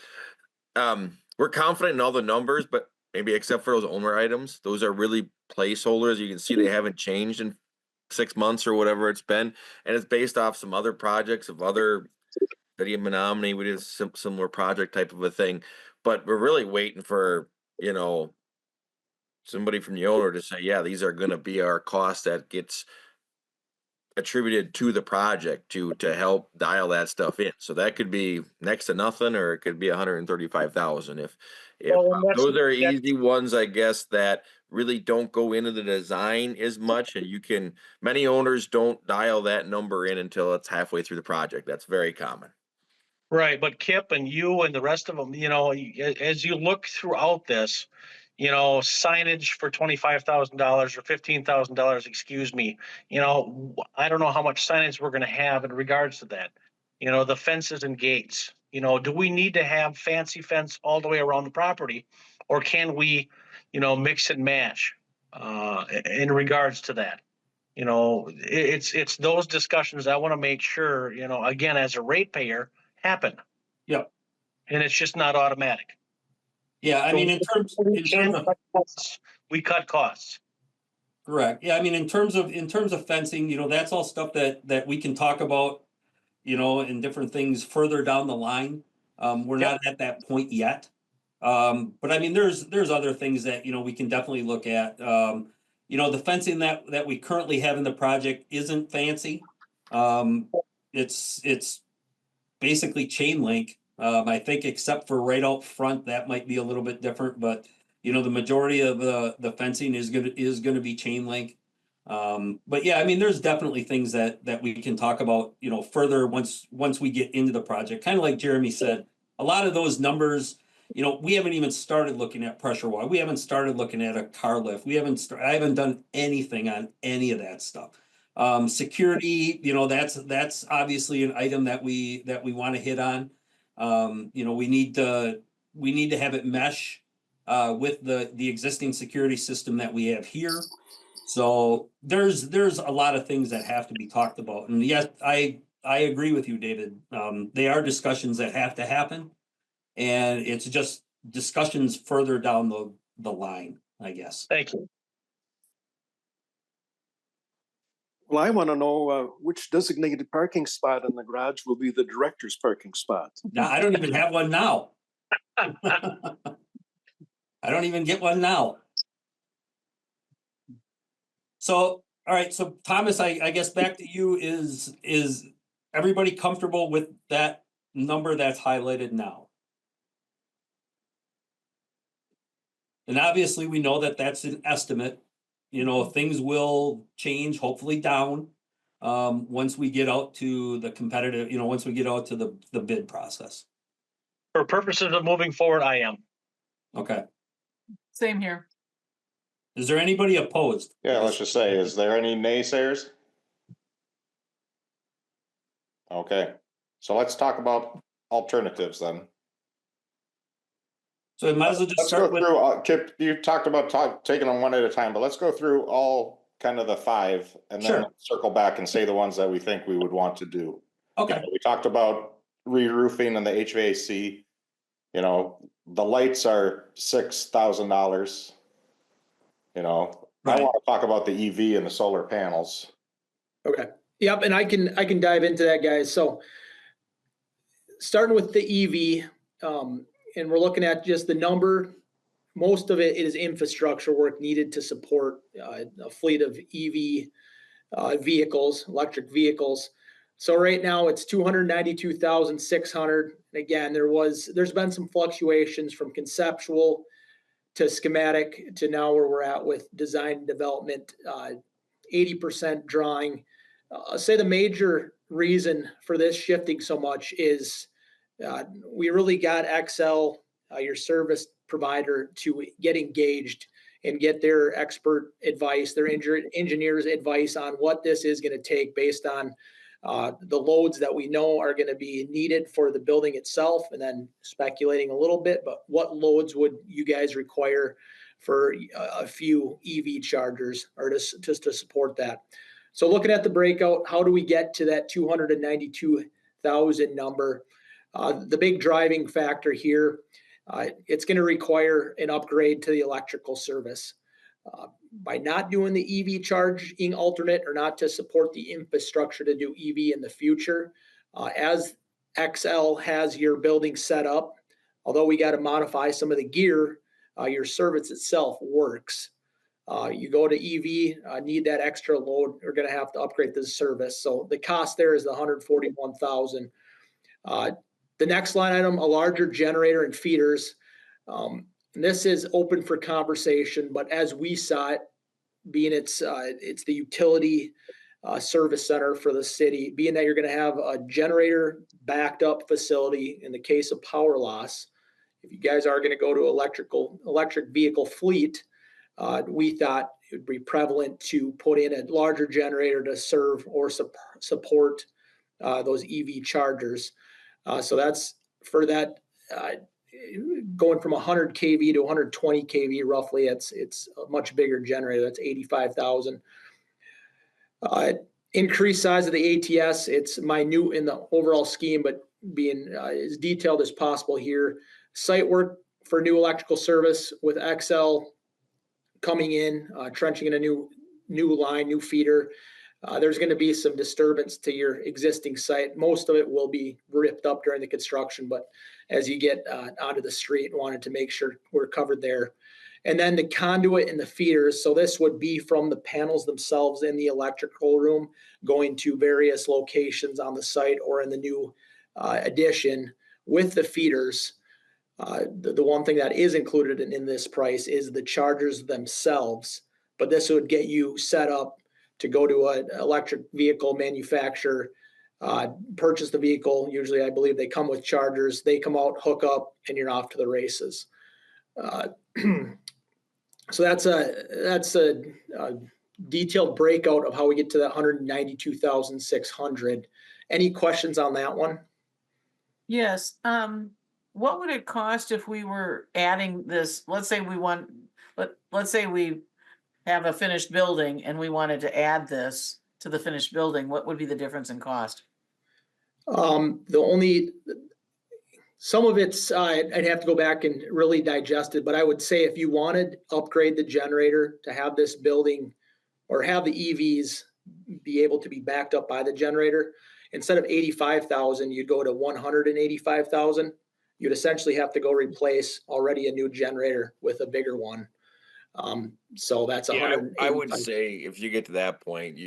we're confident in all the numbers, but maybe except for those owner items, those are really placeholders. You can see they haven't changed in 6 months or whatever it's been, and it's based off some other projects of other City of Menominee. We did a similar project type of a thing, but we're really waiting for somebody from the owner to say, yeah, these are going to be our cost that gets attributed to the project to help dial that stuff in. So that could be next to nothing, or it could be 135,000. If those are easy ones, I guess, that really don't go into the design as much, and many owners don't dial that number in until it's halfway through the project. That's very common. Right, but Kip and you and the rest of them, as you look throughout this, signage for $25,000 or $15,000, excuse me, I don't know how much signage we're going to have in regards to that. The fences and gates, do we need to have fancy fence all the way around the property, or can we, mix and match in regards to that? It's those discussions I want to make sure, again, as a ratepayer, happen. Yep. And it's just not automatic. Yeah, I mean, in terms of we cut costs. correct. Yeah, I mean, in terms of fencing, that's all stuff that we can talk about, in different things further down the line. We're not at that point yet. But I mean, there's other things that, we can definitely look at. The fencing that we currently have in the project isn't fancy. It's basically chain link. I think except for right out front, that might be a little bit different, but the majority of the fencing is gonna be chain link. But yeah, I mean, there's definitely things that we can talk about, further once we get into the project. Kind of like Jeremy said, a lot of those numbers, we haven't even started looking at pressure water. We haven't started looking at a car lift. I haven't done anything on any of that stuff. Security, that's obviously an item that we want to hit on. We need to have it mesh with the existing security system that we have here. So there's a lot of things that have to be talked about. And yes, I agree with you, David. They are discussions that have to happen, and it's just discussions further down the line, I guess. Thank you. Well, I want to know which designated parking spot in the garage will be the director's parking spot. Now, I don't even have one now. I don't even get one now. So, all right. So Thomas, I guess back to you. Is everybody comfortable with that number that's highlighted now? And obviously we know that that's an estimate. Things will change, hopefully down, once we get out to the competitive, once we get out to the bid process. For purposes of moving forward, I am. Okay. Same here. Is there anybody opposed? Yeah, let's just say, is there any naysayers? Okay, so let's talk about alternatives then. So I might as well just Let's start go through, Kip, you talked about taking them one at a time, but let's go through all kind of the five and then Sure. circle back and say the ones that we think we would want to do. You Okay, know, we talked about re-roofing and the HVAC. You know, the lights are $6,000. You know, I Right. want to talk about the EV and the solar panels. Okay. Yep. And I can dive into that, guys. So starting with the EV, and we're looking at just the number. Most of it is infrastructure work needed to support a fleet of EV vehicles, electric vehicles. So right now it's 292,600. Again, there's been some fluctuations from conceptual to schematic to now where we're at with design and development, 80% drawing. I'll say the major reason for this shifting so much is we really got XL, your service provider, to get engaged and get their expert advice, their engineers' advice on what this is going to take based on the loads that we know are going to be needed for the building itself, and then speculating a little bit, but what loads would you guys require for a few EV chargers or just to support that? So looking at the breakout, how do we get to that 292,000 number? The big driving factor here, it's going to require an upgrade to the electrical service. By not doing the EV charging alternate or not to support the infrastructure to do EV in the future, as XL has your building set up, although we got to modify some of the gear, your service itself works. You go to EV, need that extra load, you're going to have to upgrade the service. So the cost there is the 141,000. The next line item, a larger generator and feeders. This is open for conversation, but as we saw it, being it's the utility service center for the city, being that you're going to have a generator backed up facility in the case of power loss. If you guys are going to go to electric vehicle fleet, we thought it would be prevalent to put in a larger generator to serve or support those EV chargers. So that's for that. Going from 100 kV to 120 kV, roughly, it's a much bigger generator. That's 85,000. Increased size of the ATS. It's minute in the overall scheme, but being as detailed as possible here. Site work for new electrical service with XL coming in, trenching in a new line, new feeder. There's going to be some disturbance to your existing site. Most of it will be ripped up during the construction, but as you get onto the street, wanted to make sure we're covered there. And then the conduit and the feeders. So this would be from the panels themselves in the electrical room going to various locations on the site or in the new addition with the feeders. The one thing that is included in this price is the chargers themselves, but this would get you set up to go to an electric vehicle manufacturer, purchase the vehicle. Usually, I believe they come with chargers. They come out, hook up, and you're off to the races. So that's a detailed breakout of how we get to that 192,600. Any questions on that one? Yes. What would it cost if we were adding this? Let's say let's say we have a finished building and we wanted to add this to the finished building. What would be the difference in cost? Some of it's, I'd have to go back and really digest it, but I would say if you wanted upgrade the generator to have this building or have the EVs be able to be backed up by the generator, instead of 85,000, you'd go to 185,000. You'd essentially have to go replace already a new generator with a bigger one. So that's I would say if you get to that point,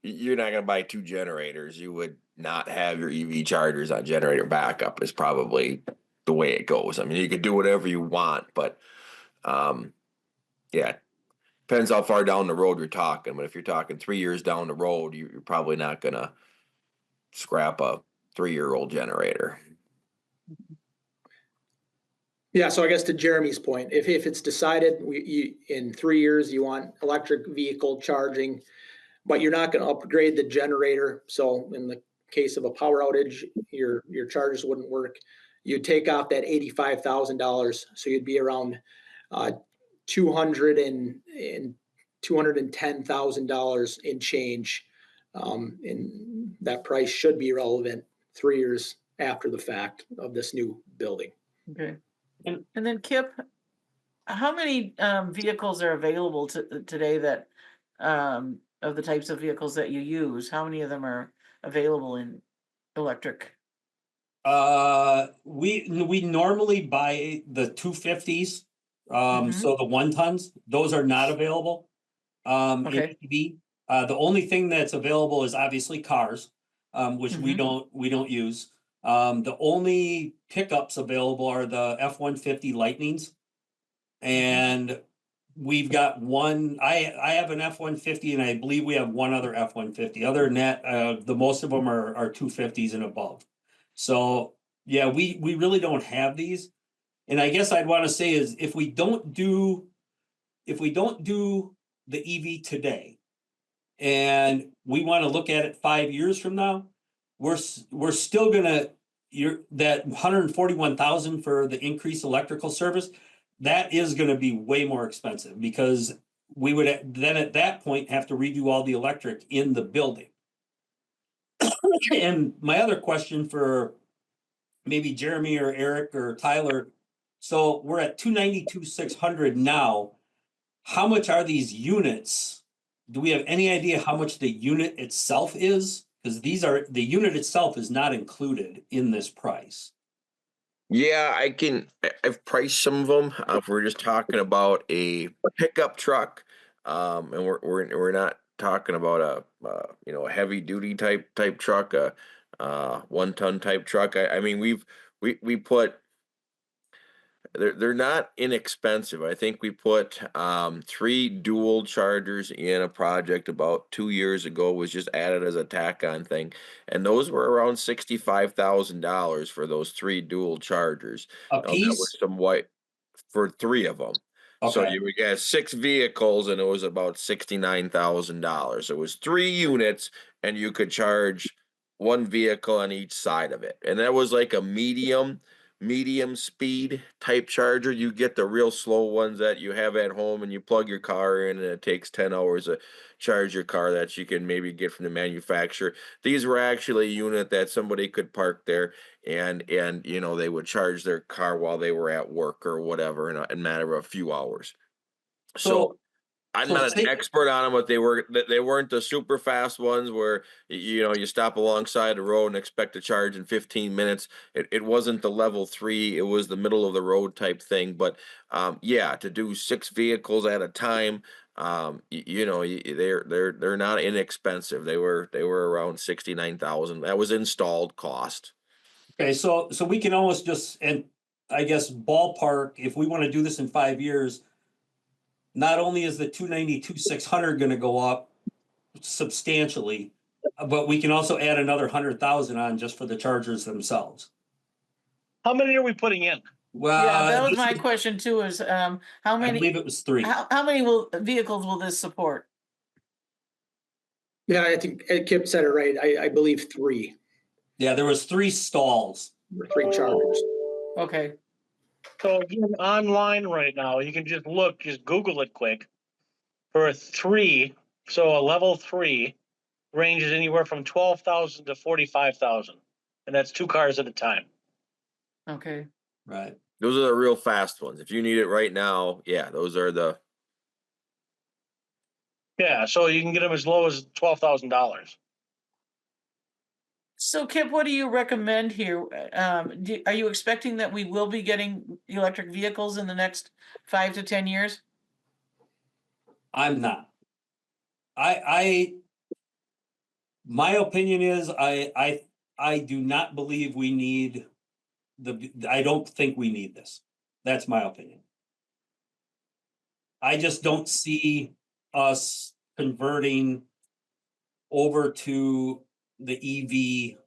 you're not going to buy two generators. You would not have your EV chargers on generator backup is probably the way it goes. I mean, you could do whatever you want, but yeah, depends how far down the road you're talking. But if you're talking 3 years down the road, you're probably not going to scrap a 3-year-old generator. Yeah, so I guess to Jeremy's point, if it's decided in 3 years you want electric vehicle charging, but you're not going to upgrade the generator. So in the case of a power outage, your chargers wouldn't work. You'd take off that $85,000. So you'd be around 210 $210,000 in change. And that price should be relevant 3 years after the fact of this new building. Okay. And then Kip, how many vehicles are available today that of the types of vehicles that you use? How many of them are available in electric? We normally buy the 250s. Mhm. So the 1 tons, those are not available. In Okay. EV. The only thing that's available is obviously cars, which we don't use. The only pickups available are the F-150 Lightnings. And we've got one, I have an F-150 and I believe we have one other F-150. Other than that, the most of them are 250s and above. So yeah, we really don't have these. And I guess I'd want to say is if we don't do the EV today and we want to look at it 5 years from now, we're still gonna, that 141,000 for the increased electrical service, that is going to be way more expensive because we would then at that point have to redo all the electric in the building. And my other question for maybe Jeremy or Eric or Tyler, so we're at 292,600 now. How much are these units? Do we have any idea how much the unit itself is? Because the unit itself is not included in this price. Yeah, I've priced some of them. If we're just talking about a pickup truck, and we're not talking about a heavy duty type truck, a 1 ton type truck. I mean we put. They're not inexpensive. I think we put 3 dual chargers in a project about 2 years ago. Was just added as a tack on thing, and those were around $65,000 for those 3 dual chargers. A Now, that was piece? some white for 3 of them. So Okay. you would get 6 vehicles, and it was about $69,000. It was 3 units, and you could charge 1 vehicle on each side of it, and that was like a medium speed type charger. You get the real slow ones that you have at home and you plug your car in and it takes 10 hours to charge your car that you can maybe get from the manufacturer. These were actually a unit that somebody could park there and they would charge their car while they were at work or whatever in a matter of a few hours. So I'm So not an say- expert on them, but they weren't the super fast ones where you stop alongside the road and expect to charge in 15 minutes. It wasn't the level 3; it was the middle of the road type thing. But yeah, to do 6 vehicles at a time, they're not inexpensive. They were around 69,000. That was installed cost. Okay, so we can almost just, and I guess ballpark, if we want to do this in 5 years, not only is the 292,600 going to go up substantially, but we can also add another 100,000 on just for the chargers themselves. How many are we putting in? Well, Yeah, that was this my is- question too, is how I many, believe it was 3. how many vehicles will this support? Yeah, I think Kip said it right. I believe 3 Yeah, there was 3 stalls. or 3 chargers. Okay, So again, online right now, you can just Google it quick. For a 3, so a level 3 ranges anywhere from 12,000 to 45,000, and that's 2 cars at a time. okay. Right. Those are the real fast ones. If you need it right now, yeah, those are the. Yeah, so you can get them as low as $12,000. So Kip, what do you recommend here? Are you expecting that we will be getting electric vehicles in the next 5 to 10 years? I'm not. My opinion is I do not believe we need I don't think we need this. That's my opinion. I just don't see us converting over to the EV.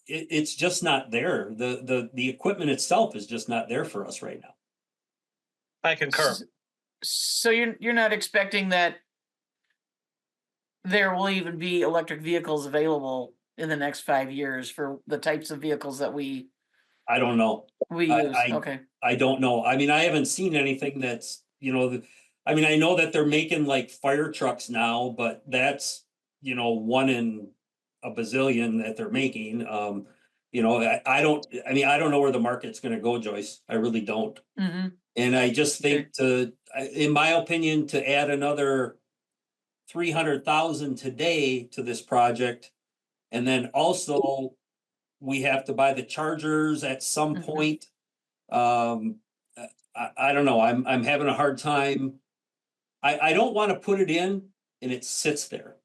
It's just not there. The equipment itself is just not there for us right now. I concur. So you're not expecting that there will even be electric vehicles available in the next 5 years for the types of vehicles that we I don't know. use? Okay. I don't know. I mean, I haven't seen anything that's, I mean, I know that they're making like fire trucks now, but that's, you know, one in a bazillion that they're making. You know, I don't know where the market's gonna go, Joyce. I really don't. Mhm. And I just think in my opinion, to add another 300,000 today to this project. And then also we have to buy the chargers at some Mhm. point. I don't know. I'm having a hard time. I don't want to put it in and it sits there.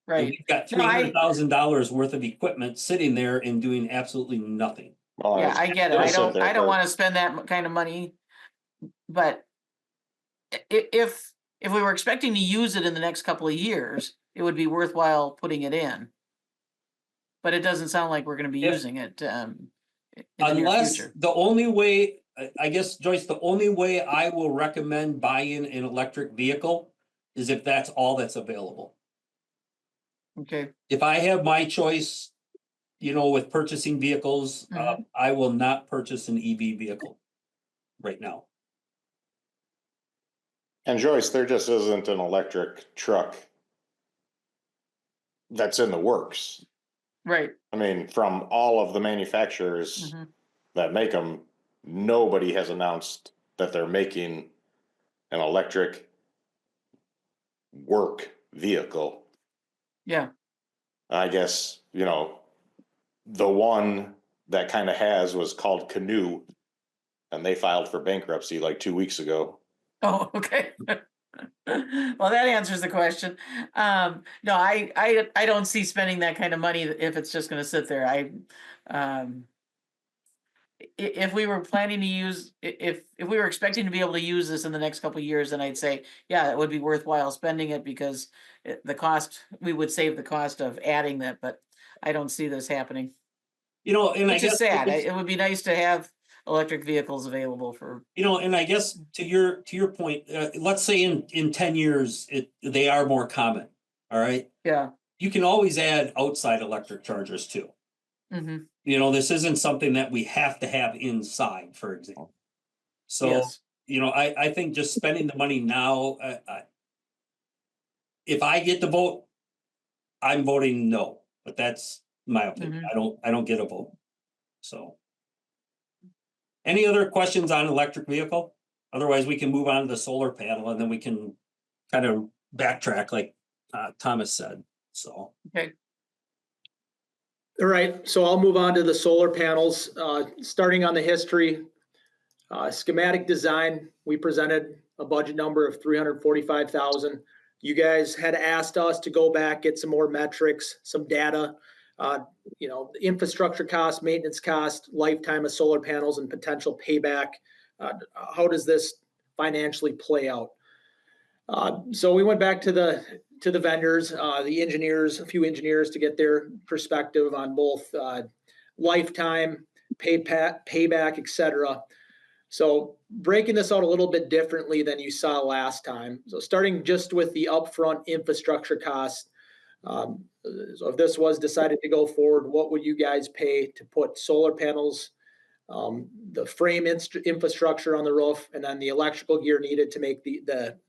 And Right. we've got No, I, $300,000 worth of equipment sitting there and doing absolutely nothing. Well, yeah, it's I get it. gonna I sit don't, there I don't for- want to spend that kind of money. But if we were expecting to use it in the next couple of years, it would be worthwhile putting it in. But it doesn't sound like we're going to be If- using it in the near Unless future. the only way, I guess, Joyce, the only way I will recommend buying an electric vehicle is if that's all that's available. Okay. If I have my choice, you know, with purchasing vehicles, I will not purchase an EV vehicle right now. And Joyce, there just isn't an electric truck that's in the works. Right. I mean, from all of the manufacturers Mhm. that make them, nobody has announced that they're making an electric work vehicle. Yeah. I guess, you know, the one that kind of has was called Canoe, and they filed for bankruptcy like 2 weeks ago. Oh, okay. Well, that answers the question. No, I don't see spending that kind of money if it's just going to sit there. If we were planning to use, if we were expecting to be able to use this in the next couple of years, then I'd say, yeah, it would be worthwhile spending it because the cost, we would save the cost of adding that, but I don't see this happening. You know, and I Which guess is sad. It would be nice to have electric vehicles available for, you know, and I guess to your point, let's say in 10 years they are more common. All right, yeah. you can always add outside electric chargers too. Hmm. You know, this isn't something that we have to have inside, for example. So, Yes. you know, I think just spending the money now, if I get the vote, I'm voting no, but that's my opinion. I don't get a vote. So. Any other questions on electric vehicle? Otherwise, we can move on to the solar panel and then we can kind of backtrack like Thomas said, so. Okay. All right, so I'll move on to the solar panels, starting on the history. Schematic design, we presented a budget number of 345,000. You guys had asked us to go back, get some more metrics, some data, you know, infrastructure cost, maintenance cost, lifetime of solar panels and potential payback. How does this financially play out? So we went back to the vendors, the engineers, a few engineers to get their perspective on both lifetime, payback, et cetera. So breaking this out a little bit differently than you saw last time. So starting just with the upfront infrastructure cost. So if this was decided to go forward, what would you guys pay to put solar panels, the frame infrastructure on the roof, and then the electrical gear needed to make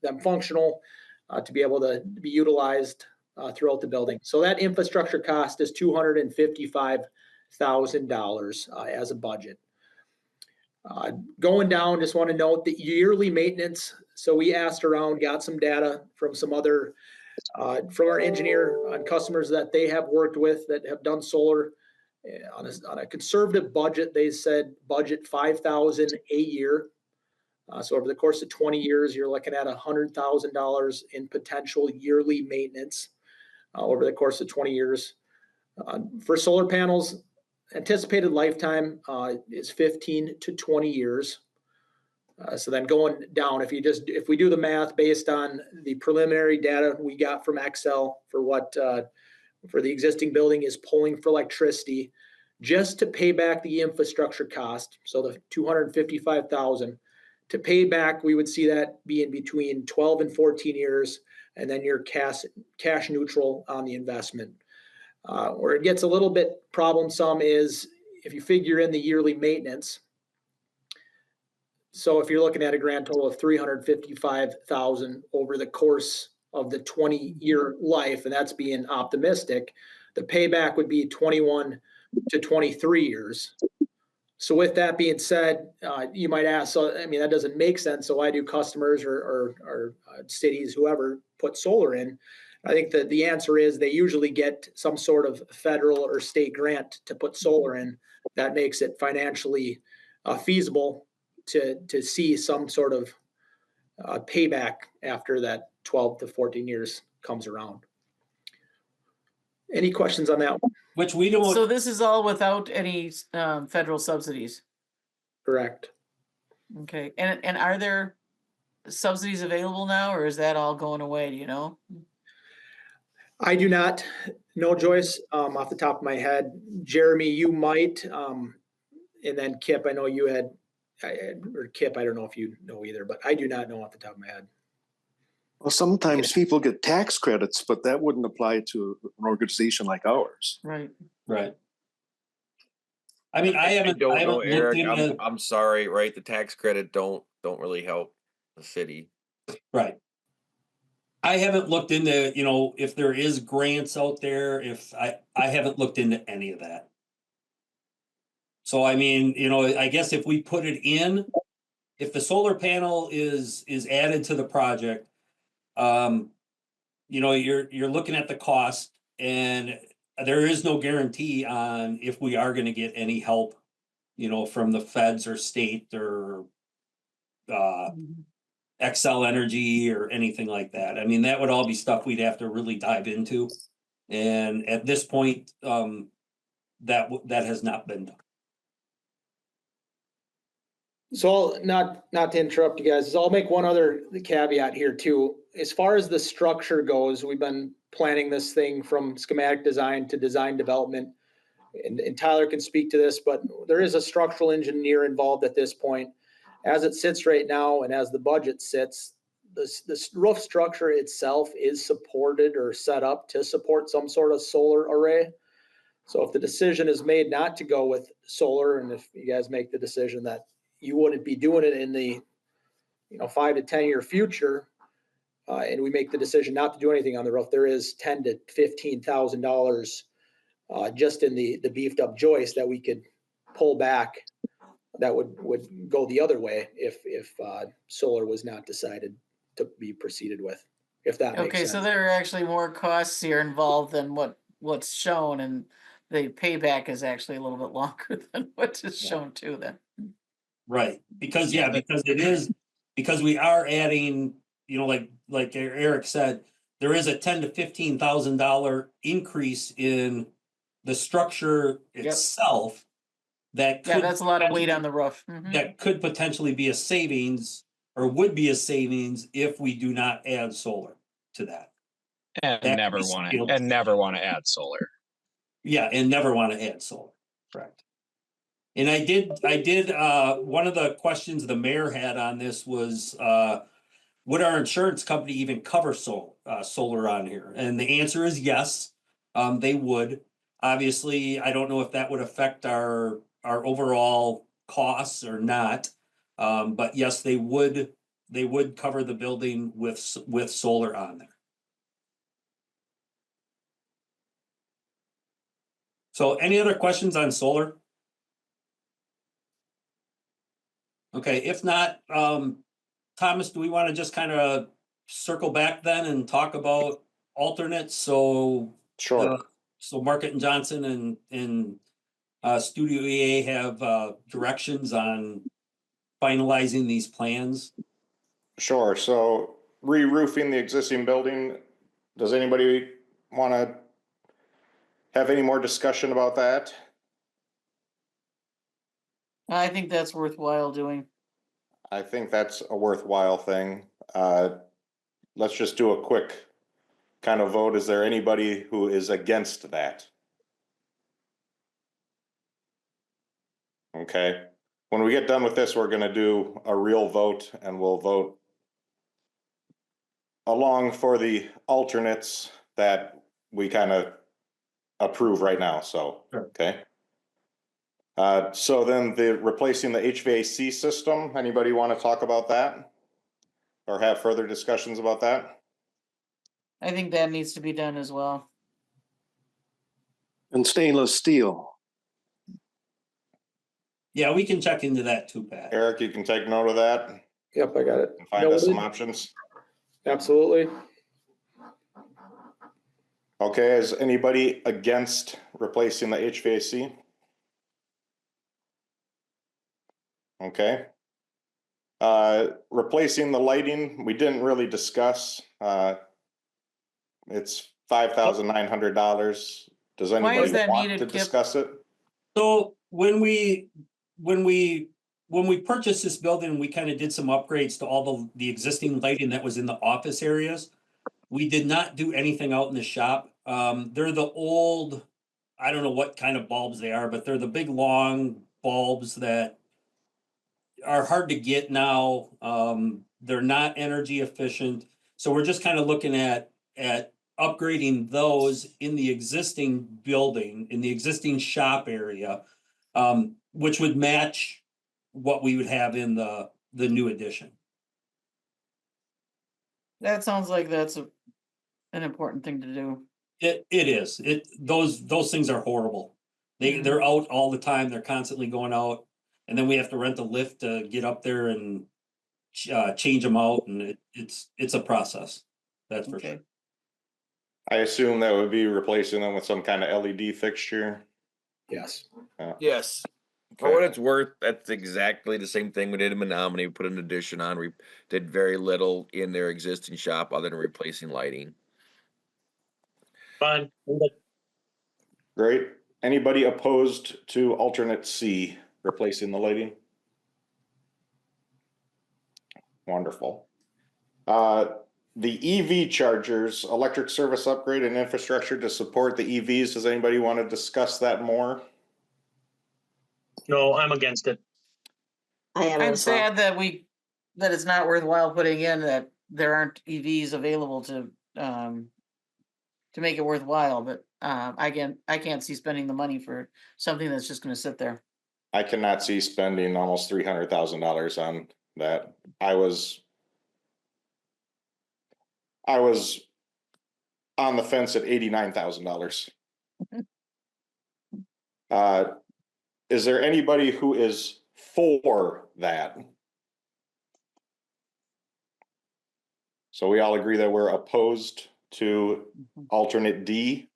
them functional to be able to be utilized throughout the building? So that infrastructure cost is $255,000 as a budget. Going down, just want to note the yearly maintenance. So we asked around, got some data from some other, from our engineer on customers that they have worked with that have done solar. On a conservative budget, they said budget $5,000 a year. So over the course of 20 years, you're looking at $100,000 in potential yearly maintenance over the course of 20 years. For solar panels, anticipated lifetime is 15 to 20 years. So then going down, if we do the math based on the preliminary data we got from Excel for what for the existing building is pulling for electricity, just to pay back the infrastructure cost, so the 255,000 to pay back, we would see that be in between 12 and 14 years, and then you're cash neutral on the investment. Where it gets a little bit problemsome is if you figure in the yearly maintenance, So if you're looking at a grand total of 355,000 over the course of the 20-year life, and that's being optimistic, the payback would be 21 to 23 years. So with that being said, you might ask, so I mean, that doesn't make sense. So why do customers or cities, whoever, put solar in? I think that the answer is they usually get some sort of federal or state grant to put solar in. That makes it financially feasible to see some sort of payback after that 12 to 14 years comes around. Any questions on that one? Which we don't. So this is all without any federal subsidies? Correct. Okay, and are there subsidies available now, or is that all going away, do you know? I do not know, Joyce, off the top of my head. Jeremy, you might, and then Kip, I know you had, or Kip, I don't know if you know either, but I do not know off the top of my head. Well, sometimes people get tax credits, but that wouldn't apply to an organization like ours. Right. Right. I mean, I haven't don't know, looked Eric. into. I'm sorry, right? The tax credit don't really help the city. Right. I haven't looked into, if there is grants out there, if I haven't looked into any of that. So I mean, I guess if we put it in, if the solar panel is added to the project, you're looking at the cost, and there is no guarantee on if we are going to get any help, from the feds or state or Xcel Energy or anything like that. I mean, that would all be stuff we'd have to really dive into. And at this point, that has not been done. So not to interrupt you guys, I'll make one other caveat here too. As far as the structure goes, we've been planning this thing from schematic design to design development. And Tyler can speak to this, but there is a structural engineer involved at this point. As it sits right now and as the budget sits, this roof structure itself is supported or set up to support some sort of solar array. So if the decision is made not to go with solar, and if you guys make the decision that you wouldn't be doing it in the 5 to 10 year future, and we make the decision not to do anything on the roof, there is $10,000 to $15,000 just in the beefed up joist that we could pull back. That would go the other way if solar was not decided to be proceeded with. If that makes sense. Okay, so there are actually more costs here involved than what's shown, and the payback is actually a little bit longer than what is shown too then. Right, because we are adding, like Eric said, there is a $10,000 to $15,000 increase in the structure itself. That could, that's a lot of weight on the roof. that could potentially be a savings, or would be a savings, if we do not add solar to that. And never want to add solar. Yeah, and never want to add solar. Correct. And I did, one of the questions the mayor had on this was, would our insurance company even cover solar on here? And the answer is yes, they would. Obviously, I don't know if that would affect our overall costs or not. But yes, they would cover the building with solar on there. So any other questions on solar? Okay, if not, Thomas, do we want to just kind of circle back then and talk about alternates? So Sure. So Market and Johnson and Studio EA have directions on finalizing these plans. Sure. So re-roofing the existing building, does anybody want to have any more discussion about that? I think that's worthwhile doing. I think that's a worthwhile thing. Let's just do a quick kind of vote. Is there anybody who is against that? Okay. When we get done with this, we're going to do a real vote, and we'll vote along for the alternates that we kind of approve right now. So, Sure. Okay. So then the replacing the HVAC system, anybody want to talk about that? Or have further discussions about that? I think that needs to be done as well. And stainless steel. Yeah, we can check into that too, Pat. Eric, you can take note of that Yep, I got it. and find us some Noted. options. Absolutely. Okay, is anybody against replacing the HVAC? Okay. Replacing the lighting, we didn't really discuss. It's $5,900. Does Why anybody is that want needed, to Kip? discuss it? So when we purchased this building, we kind of did some upgrades to all the existing lighting that was in the office areas. We did not do anything out in the shop. They're the old, I don't know what kind of bulbs they are, but they're the big long bulbs that are hard to get now. They're not energy efficient. So we're just kind of looking at upgrading those in the existing building, in the existing shop area, which would match what we would have in the new addition. That sounds like that's an important thing to do. It is. Those things are horrible. They're out all the time. They're constantly going out, and then we have to rent a lift to get up there and change them out, and it's a process. That's for Okay. sure. I assume that would be replacing them with some kind of LED fixture. Yes. Yes. For what it's worth, that's exactly the same thing we did in Menominee. We put an addition on. We did very little in their existing shop other than replacing lighting. Fine. Great. Anybody opposed to alternate C, replacing the lighting? Wonderful. The EV chargers, electric service upgrade and infrastructure to support the EVs. Does anybody want to discuss that more? No, I'm against it. I am I'm as well. sad that it's not worthwhile putting in, that there aren't EVs available to make it worthwhile, but I can't see spending the money for something that's just gonna sit there. I cannot see spending almost $300,000 on that. I was on the fence at $89,000. Is there anybody who is for that? So we all agree that we're opposed to alternate D.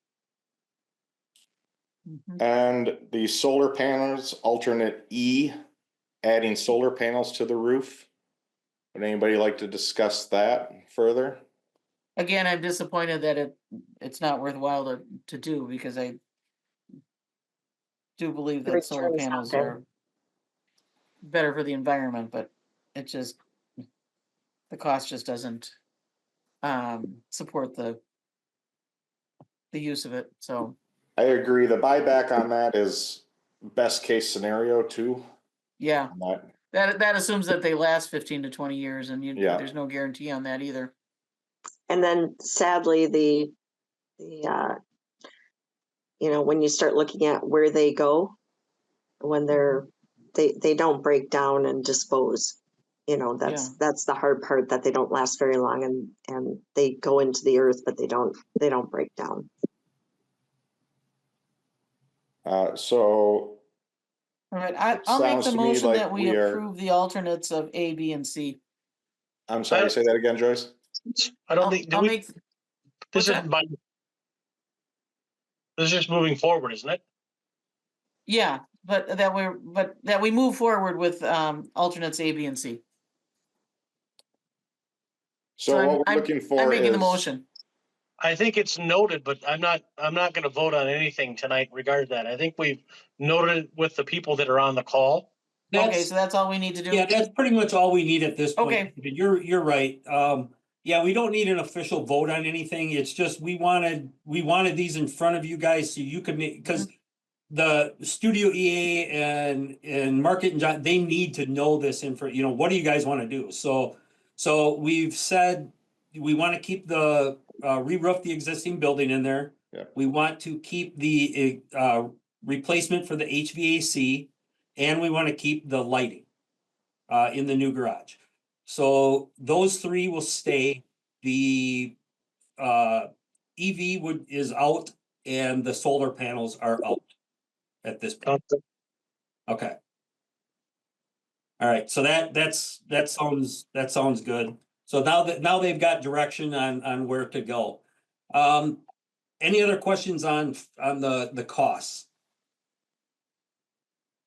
Mhm. And the solar panels, alternate E, adding solar panels to the roof. Would anybody like to discuss that further? Again, I'm disappointed that it's not worthwhile to do, because I do believe The that solar return's not panels good. are better for the environment, but it just, the cost just doesn't support the use of it, so, I agree. The buyback on that is best case scenario too. yeah. on that. That assumes that they last 15 to 20 years, and Yeah. there's no guarantee on that either. And then sadly, the when you start looking at where they go, when they don't break down and dispose. That's the hard part, that they don't last very long, and they go into the earth, but they don't break down. So All right, It I'll make sounds the to me motion like that we we are- approve the alternates of A, B, and C. I'm sorry, say that again, Joyce. I don't I'll- think, I'll make, this what's is, that? this is just moving forward, isn't it? Yeah, but that we move forward with alternates A, B, and C. So what we're I'm looking for I'm making the is- motion. I think it's noted, but I'm not gonna vote on anything tonight regarding that. I think we've noted it with the people that are on the call. Okay, so that's all we need to do? Yeah, that's pretty much all we need at this point. Okay. But you're right. Yeah, we don't need an official vote on anything. It's just we wanted these in front of you guys so you could make, because the Studio EA and Market and John, they need to know this info. What do you guys want to do? So we've said we want to keep the re-roof the existing building in there. Yeah. We want to keep the replacement for the HVAC, and we want to keep the lighting in the new garage. So those three will stay. The EV is out and the solar panels are out at this point. Okay. All right, so that sounds good. So now they've got direction on where to go. Any other questions on the costs?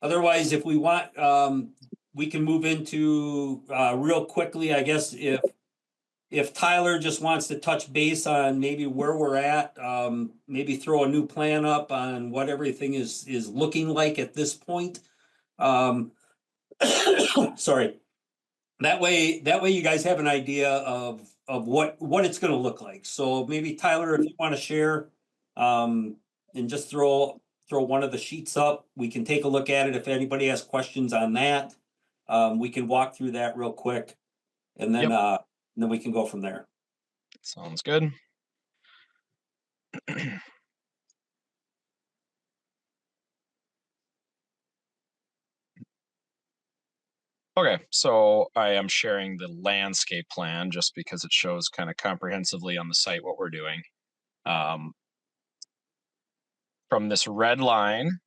Otherwise, if we want, we can move into real quickly, I guess, if Tyler just wants to touch base on maybe where we're at, maybe throw a new plan up on what everything is looking like at this point. Sorry. That way you guys have an idea of what it's going to look like. So maybe Tyler, if you want to share, and just throw one of the sheets up, we can take a look at it. If anybody has questions on that, we can walk through that real quick, and then then we can go from there. Sounds good. Okay, so I am sharing the landscape plan just because it shows kind of comprehensively on the site what we're doing. From this red line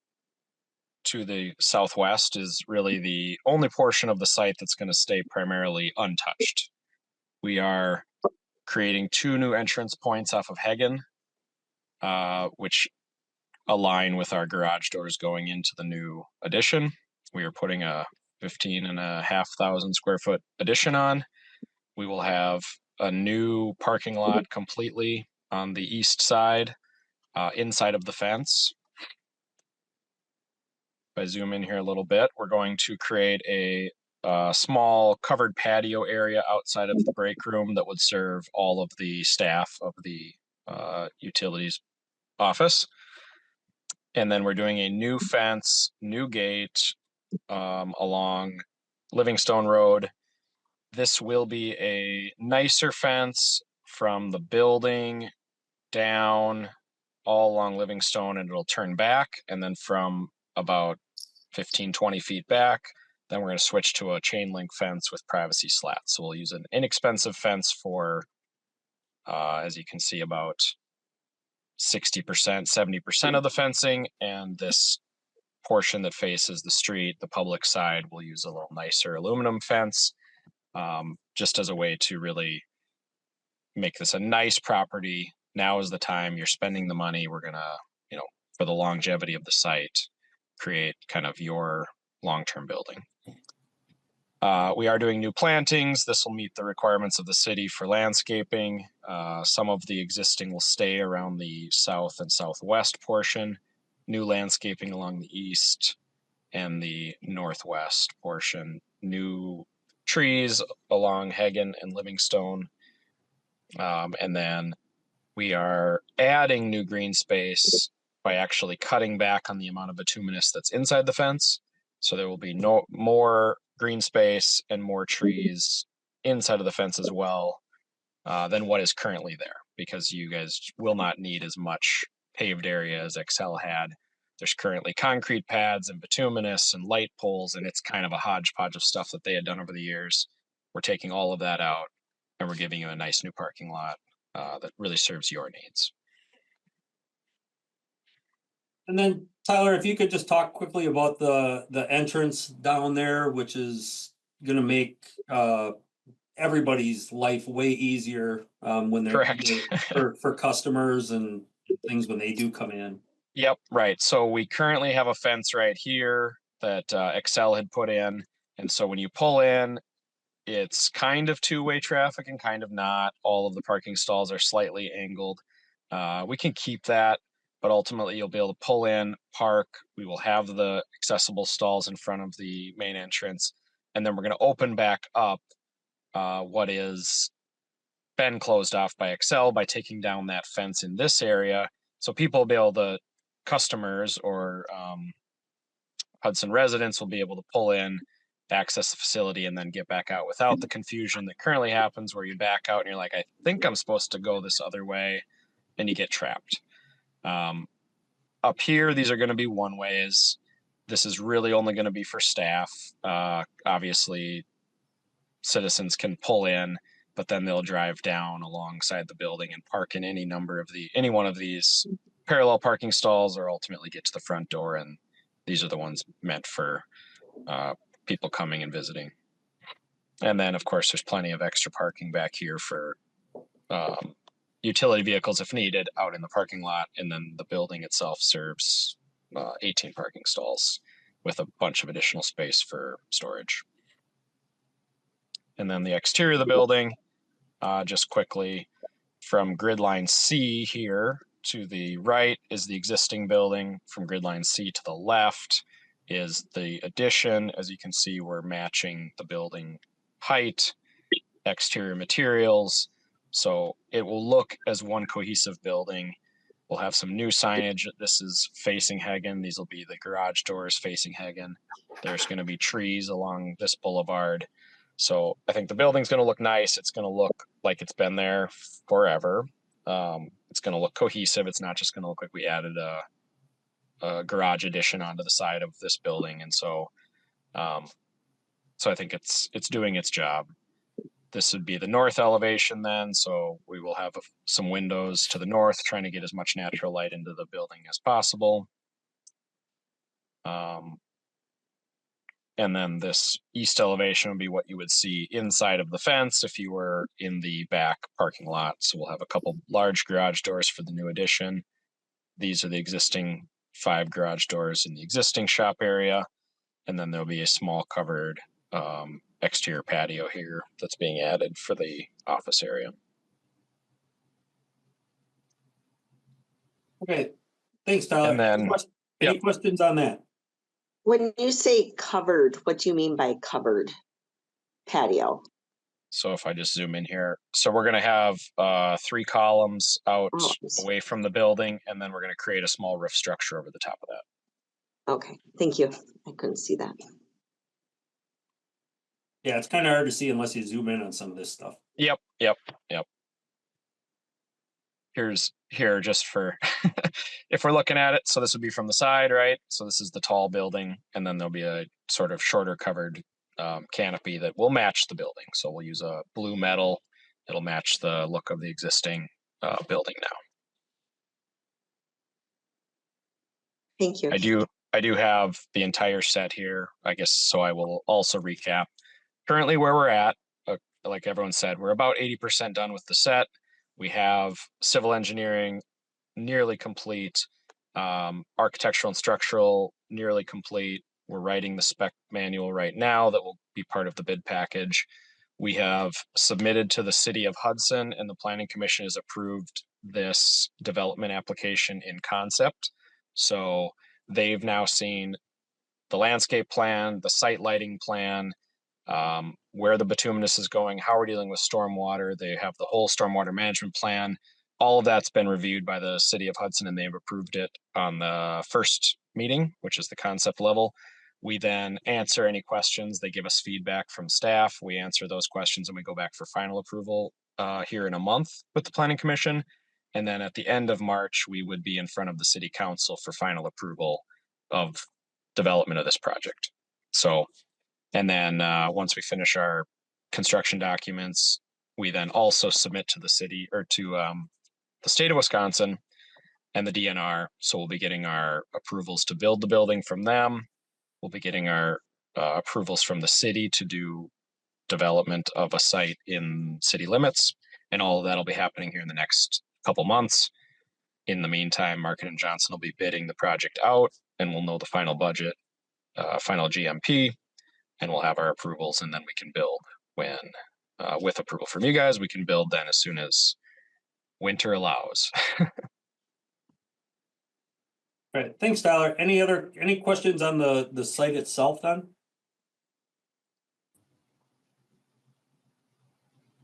to the southwest is really the only portion of the site that's going to stay primarily untouched. We are creating 2 new entrance points off of Hagen, which align with our garage doors going into the new addition. We are putting a 15,500 square foot addition on. We will have a new parking lot completely on the east side, inside of the fence. If I zoom in here a little bit, we're going to create a small covered patio area outside of the break room that would serve all of the staff of the utilities office. And then we're doing a new fence, new gate along Livingstone Road. This will be a nicer fence from the building down all along Livingstone, and it'll turn back. And then from about 15, 20 feet back, then we're going to switch to a chain link fence with privacy slats. So we'll use an inexpensive fence for, as you can see, about 60%, 70% of the fencing, and this portion that faces the street, the public side, will use a little nicer aluminum fence, just as a way to really make this a nice property. Now is the time. You're spending the money. We're gonna, for the longevity of the site, create kind of your long-term building. We are doing new plantings. This will meet the requirements of the city for landscaping. Some of the existing will stay around the south and southwest portion. New landscaping along the east and the northwest portion. New trees along Hagen and Livingstone. And then we are adding new green space by actually cutting back on the amount of bituminous that's inside the fence. So there will be no more green space and more trees inside of the fence as well than what is currently there, because you guys will not need as much paved area as Excel had. There's currently concrete pads and bituminous and light poles, and it's kind of a hodgepodge of stuff that they had done over the years. We're taking all of that out, and we're giving you a nice new parking lot that really serves your needs. And then Tyler, if you could just talk quickly about the entrance down there, which is going to make everybody's life way easier when they're for customers and things when they do come in. Yep, right. So we currently have a fence right here that Excel had put in, and so when you pull in, it's kind of two-way traffic and kind of not. All of the parking stalls are slightly angled. We can keep that, but ultimately you'll be able to pull in, park. We will have the accessible stalls in front of the main entrance, and then we're going to open back up what is been closed off by Excel by taking down that fence in this area. So people will be able to, customers or Hudson residents will be able to pull in, access the facility, and then get back out without the confusion that currently happens where you back out and you're like, I think I'm supposed to go this other way, and you get trapped. up here, these are going to be one ways. This is really only going to be for staff. Obviously, citizens can pull in, but then they'll drive down alongside the building and park in any one of these parallel parking stalls, or ultimately get to the front door. And these are the ones meant for people coming and visiting. And then, of course, there's plenty of extra parking back here for utility vehicles if needed out in the parking lot. And then the building itself serves 18 parking stalls with a bunch of additional space for storage. And then the exterior of the building, just quickly, from grid line C here to the right is the existing building. From grid line C to the left is the addition. As you can see, we're matching the building height, exterior materials. So it will look as one cohesive building. We'll have some new signage. This is facing Hagen. These will be the garage doors facing Hagen. There's going to be trees along this boulevard. So I think the building's going to look nice. It's going to look like it's been there forever. It's going to look cohesive. It's not just going to look like we added a garage addition onto the side of this building. And so I think it's doing its job. This would be the north elevation then. So we will have some windows to the north, trying to get as much natural light into the building as possible. And then this east elevation would be what you would see inside of the fence if you were in the back parking lot. So we'll have a couple large garage doors for the new addition. These are the existing 5 garage doors in the existing shop area. And then there'll be a small covered exterior patio here that's being added for the office area. Okay, thanks, Tyler. And then, Any questions on that? When you say covered, what do you mean by covered patio? so if I just zoom in here, so we're going to have 3 columns out away from the building, and then we're going to create a small roof structure over the top of that. Okay, thank you. I couldn't see that. Yeah, it's kind of hard to see unless you zoom in on some of this stuff. Yep. Here just for if we're looking at it, so this would be from the side, right? So this is the tall building, and then there'll be a sort of shorter covered canopy that will match the building. So we'll use a blue metal. It'll match the look of the existing building now. Thank you. I do have the entire set here, I guess, so I will also recap. Currently where we're at, like everyone said, we're about 80% done with the set. We have civil engineering nearly complete, architectural and structural nearly complete. We're writing the spec manual right now that will be part of the bid package. We have submitted to the city of Hudson, and the Planning Commission has approved this development application in concept. So they've now seen the landscape plan, the site lighting plan, where the bituminous is going, how we're dealing with stormwater. They have the whole stormwater management plan. All of that's been reviewed by the city of Hudson, and they've approved it on the first meeting, which is the concept level. We then answer any questions. They give us feedback from staff. We answer those questions, and we go back for final approval here in a month with the Planning Commission. And then at the end of March, we would be in front of the city council for final approval of development of this project. So, and then once we finish our construction documents, we then also submit to the city or to the state of Wisconsin and the DNR. So we'll be getting our approvals to build the building from them. We'll be getting our approvals from the city to do development of a site in city limits. And all of that will be happening here in the next couple months. In the meantime, Market and Johnson will be bidding the project out, and we'll know the final budget, final GMP, and we'll have our approvals, and then we can build when, with approval from you guys, we can build then as soon as winter allows. All right, thanks, Tyler. Any questions on the site itself then?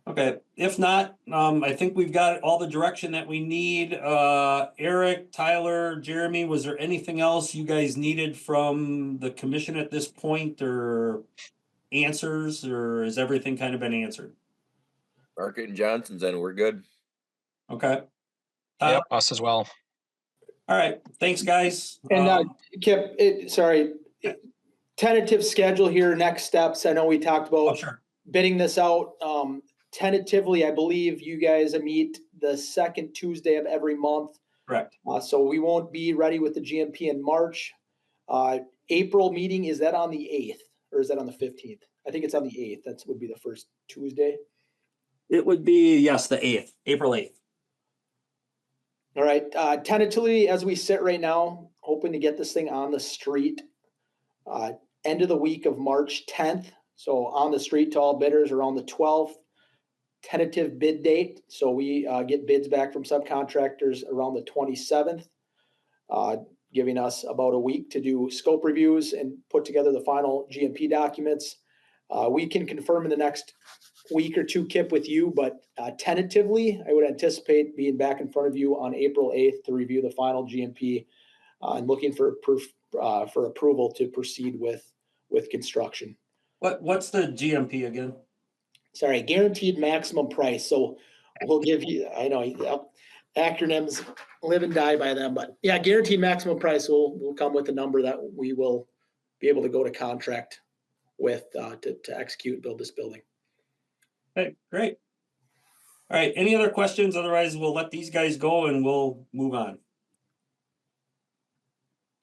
Okay, if not, I think we've got all the direction that we need. Eric, Tyler, Jeremy, was there anything else you guys needed from the commission at this point, or answers, or has everything kind of been answered? Market and Johnson's, and we're good. Okay. Yep, us as well. All right, thanks, guys. And Kip, tentative schedule here, next steps. I know we talked Oh, about sure. bidding this out. Tentatively, I believe you guys meet the second Tuesday of every month. Correct. So we won't be ready with the GMP in March. April meeting, is that on the 8th or is that on the 15th? I think it's on the 8th. That would be the first Tuesday. It would be, yes, the 8th, April 8th. All right, tentatively, as we sit right now, hoping to get this thing on the street, end of the week of March 10th. So on the street to all bidders around the 12th. Tentative bid date. So we get bids back from subcontractors around the 27th, giving us about a week to do scope reviews and put together the final GMP documents. We can confirm in the next week or two, Kip, with you, but tentatively, I would anticipate being back in front of you on April 8th to review the final GMP and looking for approval to proceed with construction. What's the GMP again? Sorry, guaranteed maximum price. So we'll give you, I know acronyms live and die by them, but yeah, guaranteed maximum price will come with a number that we will be able to go to contract with to execute and build this building. Okay, great. All right, any other questions? Otherwise, we'll let these guys go and we'll move on.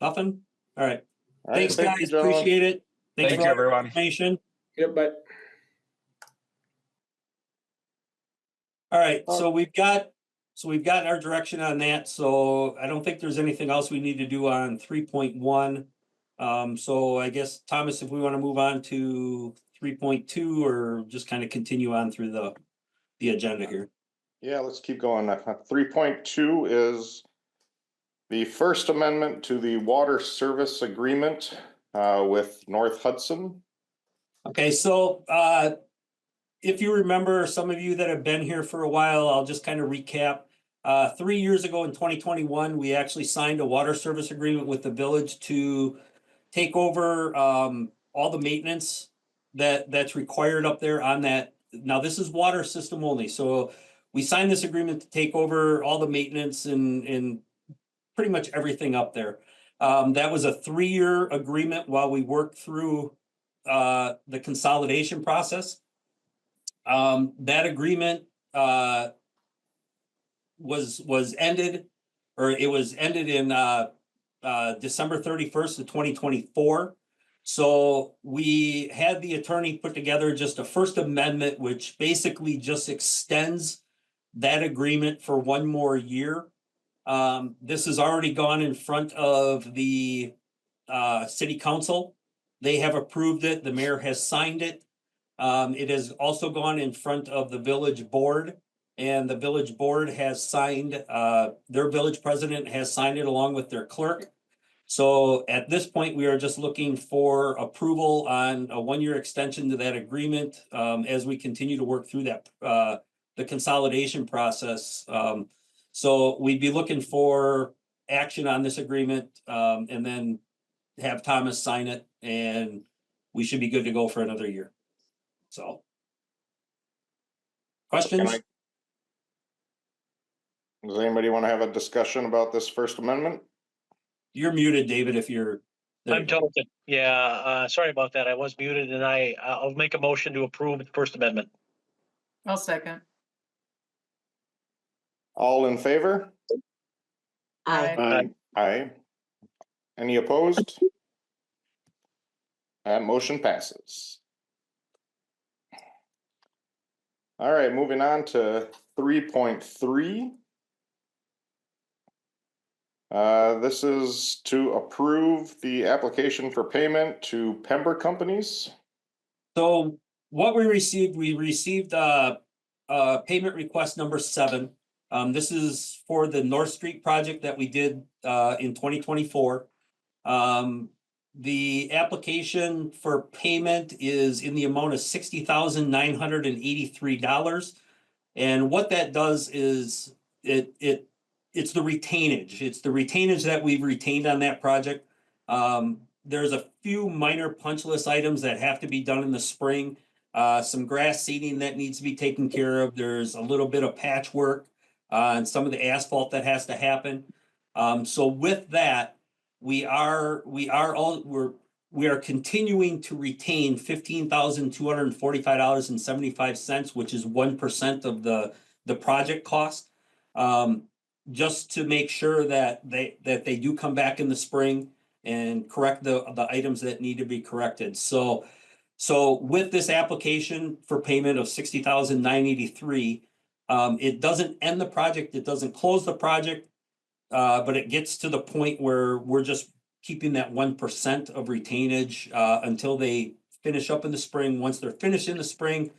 Nothing? All right. All right, Thanks, thank you, guys. gentlemen. Appreciate it. Thanks Thank for you, all your everyone. information. Yep, but All right, so we've got our direction on that. So I don't think there's anything else we need to do on 3.1. So I guess, Thomas, if we want to move on to 3.2 or just kind of continue on through the agenda here. Yeah, let's keep going. 3.2 is the first amendment to the water service agreement with North Hudson. Okay, so if you remember, some of you that have been here for a while, I'll just kind of recap. 3 years ago in 2021, we actually signed a water service agreement with the village to take over all the maintenance that's required up there on that. Now, this is water system only. So we signed this agreement to take over all the maintenance and pretty much everything up there. That was a 3-year agreement while we worked through the consolidation process. That agreement was ended, or it was ended in December 31st of 2024. So we had the attorney put together just a first amendment, which basically just extends that agreement for 1 more year. This has already gone in front of the city council. They have approved it. The mayor has signed it. It has also gone in front of the village board, and the village board has signed, their village president has signed it along with their clerk. So at this point, we are just looking for approval on a 1-year extension to that agreement as we continue to work through that, the consolidation process. So we'd be looking for action on this agreement and then have Thomas sign it, and we should be good to go for another year. So. Questions? Does anybody want to have a discussion about this First Amendment? You're muted, David, if you're. there I'm you go. told. Yeah, sorry about that. I was muted and I'll make a motion to approve the First Amendment. I'll second. All in favor? Aye. Aye. Any opposed? That motion passes. All right, moving on to 3.3. This is to approve the application for payment to Pember Companies. So what we received payment request number 7. This is for the North Street project that we did in 2024. The application for payment is in the amount of $60,983. And what that does is it's the retainage. It's the retainage that we've retained on that project. There's a few minor punch list items that have to be done in the spring. Some grass seeding that needs to be taken care of. There's a little bit of patchwork and some of the asphalt that has to happen. So with that, we are continuing to retain $15,245.75, which is 1% of the project cost. Just to make sure that they do come back in the spring and correct the items that need to be corrected. So with this application for payment of $60,983, it doesn't end the project, it doesn't close the project, but it gets to the point where we're just keeping that 1% of retainage until they finish up in the spring. Once they're finished in the spring,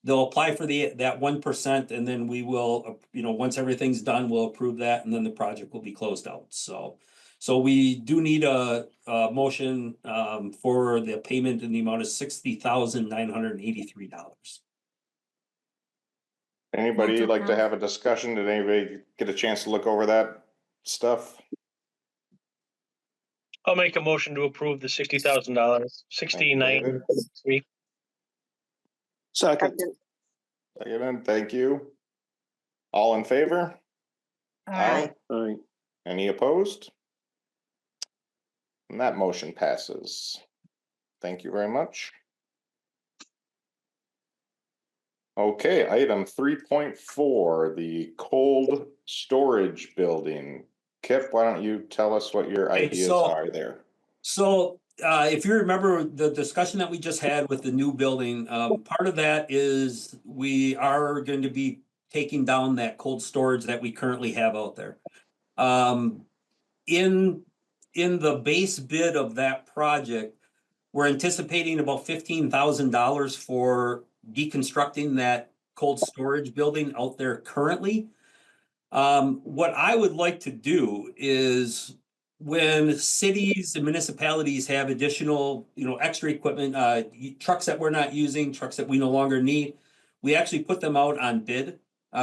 they'll apply for that 1%, and then we will, once everything's done, we'll approve that, and then the project will be closed out. So we do need a motion for the payment in the amount of $60,983. Anybody Move to like to approve. have a discussion? Did anybody get a chance to look over that stuff? I'll make a motion to approve the $60,000, 69.3. Second. Second, thank you. All in favor? Aye. Aye. Any opposed? And that motion passes. Thank you very much. Okay, item 3.4, the cold storage building. Kip, why don't you tell us what your Okay, ideas so- are there? So if you remember the discussion that we just had with the new building, part of that is we are going to be taking down that cold storage that we currently have out there. In the base bid of that project, we're anticipating about $15,000 for deconstructing that cold storage building out there currently. What I would like to do is when cities and municipalities have additional, extra equipment, trucks that we're not using, trucks that we no longer need, we actually put them out on bid.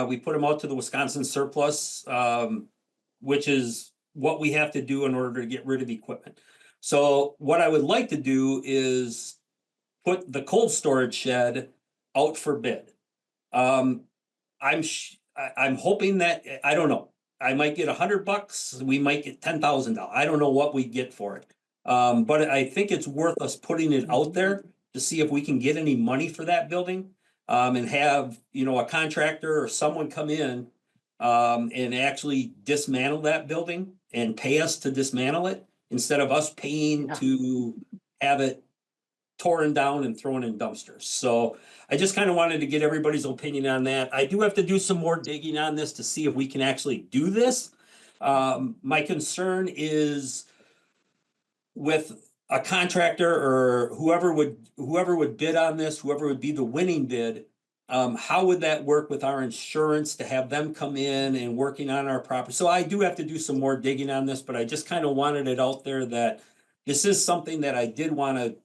We put them out to the Wisconsin surplus, which is what we have to do in order to get rid of equipment. So what I would like to do is put the cold storage shed out for bid. I'm hoping that, I don't know, I might get $100, we might get $10,000. I don't know what we get for it. But I think it's worth us putting it out there to see if we can get any money for that building. And have, a contractor or someone come in and actually dismantle that building and pay us to dismantle it instead of us paying to have it torn down and thrown in dumpsters. So I just kind of wanted to get everybody's opinion on that. I do have to do some more digging on this to see if we can actually do this. My concern is with a contractor or whoever would bid on this, whoever would be the winning bid, how would that work with our insurance to have them come in and working on our property? So I do have to do some more digging on this, but I just kind of wanted it out there that this is something that I did want to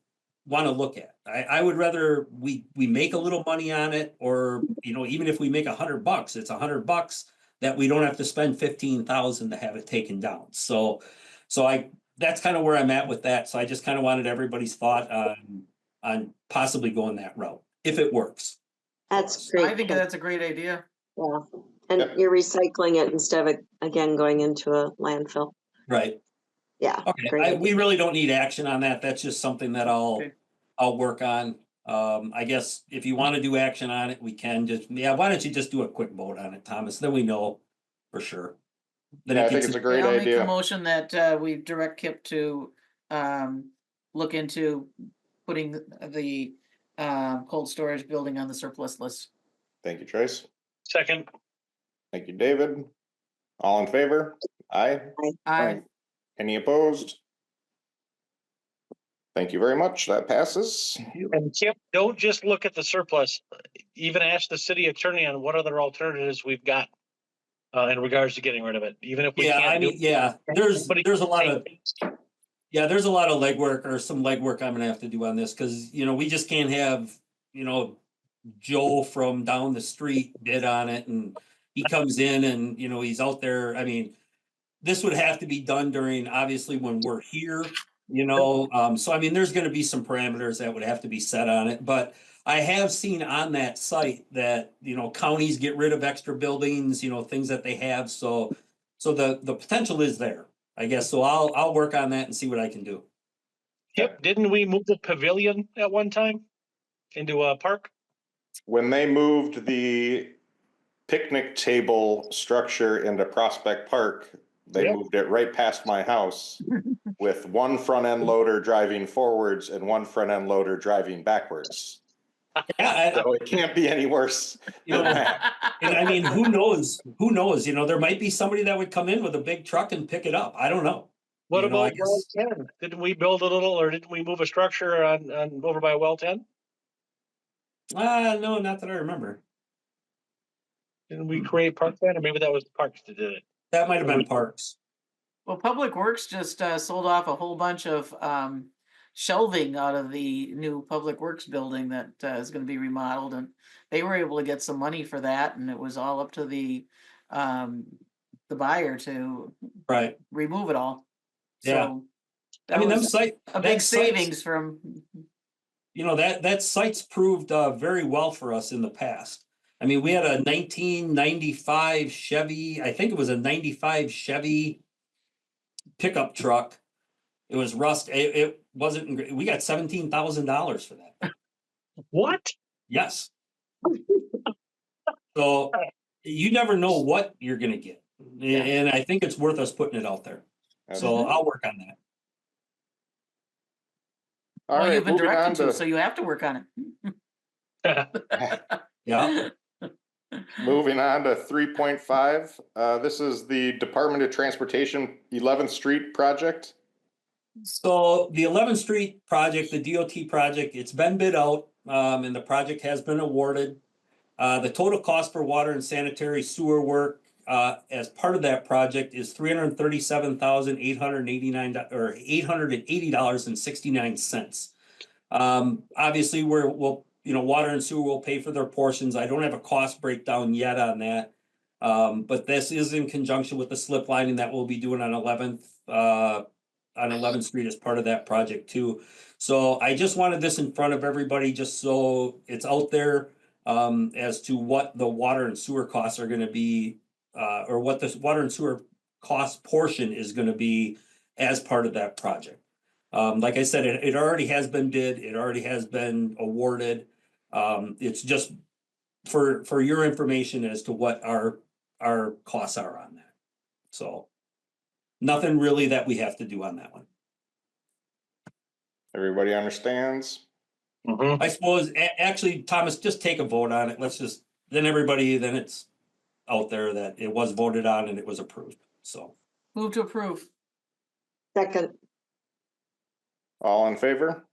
look at. I would rather we make a little money on it, or even if we make $100, it's $100 that we don't have to spend 15,000 to have it taken down. So that's kind of where I'm at with that. So I just kind of wanted everybody's thought on possibly going that route if it works. That's I great. think that's a great idea. Yeah. And Yep. you're recycling it instead of, again, going into a landfill. Right. Yeah. Okay. great idea. We really don't need action on that. That's just something that Okay. I'll work on. I guess if you want to do action on it, we can why don't you just do a quick vote on it, Thomas? Then we know for sure. Then Yeah, it I think gets- it's a great I'll make a idea. motion that we direct Kip to look into putting the cold storage building on the surplus list. Thank you, Trace. Second. Thank you, David. All in favor? Aye. I Any opposed? Thank you very much. That passes. And Kip, don't just look at the surplus. Even ask the city attorney on what other alternatives we've got in regards to getting rid of it, even if we Yeah, can't. I mean, yeah, there's Somebody- a lot of legwork or some legwork I'm gonna have to do on this, because we just can't have, Joe from down the street bid on it and he comes in and, he's out there. I mean, this would have to be done during, obviously, when we're here, so I mean, there's gonna be some parameters that would have to be set on it, but I have seen on that site that, counties get rid of extra buildings, things that they have, so So the potential is there, I guess. So I'll work on that and see what I can do. Yep, didn't we move the pavilion at one time into a park? When they moved the picnic table structure into Prospect Park, they Yep. moved it right past my house with one front end loader driving forwards and one front end loader driving backwards. Yeah, So it can't be any worse you than know, that. and I mean, who knows? Who knows? You know, there might be somebody that would come in with a big truck and pick it up. I don't know. What You know, I about well guess 10? Didn't we build a little, or didn't we move a structure on over by well 10? no, not that I remember. Didn't we create park then, or maybe that was Parks that did it? That might have been Parks. Well, Public Works just sold off a whole bunch of shelving out of the new Public Works building that is going to be remodeled, and they were able to get some money for that, and it was all up to the buyer to Right. remove it all. Yeah. So I mean, that was a a big savings from. You know, that site's proved very well for us in the past. I mean, we had a 1995 Chevy, I think it was a 95 Chevy pickup truck. It was rust. It wasn't great. We got $17,000 for that. What? Yes. So you never know what you're going to get. Yeah. And I think it's worth us putting it out there. So I'll work on that. All Well, right, you've been moving on directed to, to, so you have to work on it. Yeah. moving on to 3.5. This is the Department of Transportation 11th Street project. So the 11th Street project, the DOT project, it's been bid out, and the project has been awarded. The total cost for water and sanitary sewer work as part of that project is $337,889 or $880.69. Obviously, we'll water and sewer will pay for their portions. I don't have a cost breakdown yet on that, but this is in conjunction with the slip lining that we'll be doing on 11th Street as part of that project too. So I just wanted this in front of everybody, just so it's out there as to what the water and sewer costs are going to be, or what this water and sewer cost portion is going to be as part of that project. Like I said, it already has been bid, it already has been awarded. It's just for your information as to what our costs are on that. So nothing really that we have to do on that one. Everybody understands? Mhm. I suppose, actually, Thomas, just take a vote on it. Let's just, then it's out there that it was voted on and it was approved, so. Move to approve. Second, All in favor?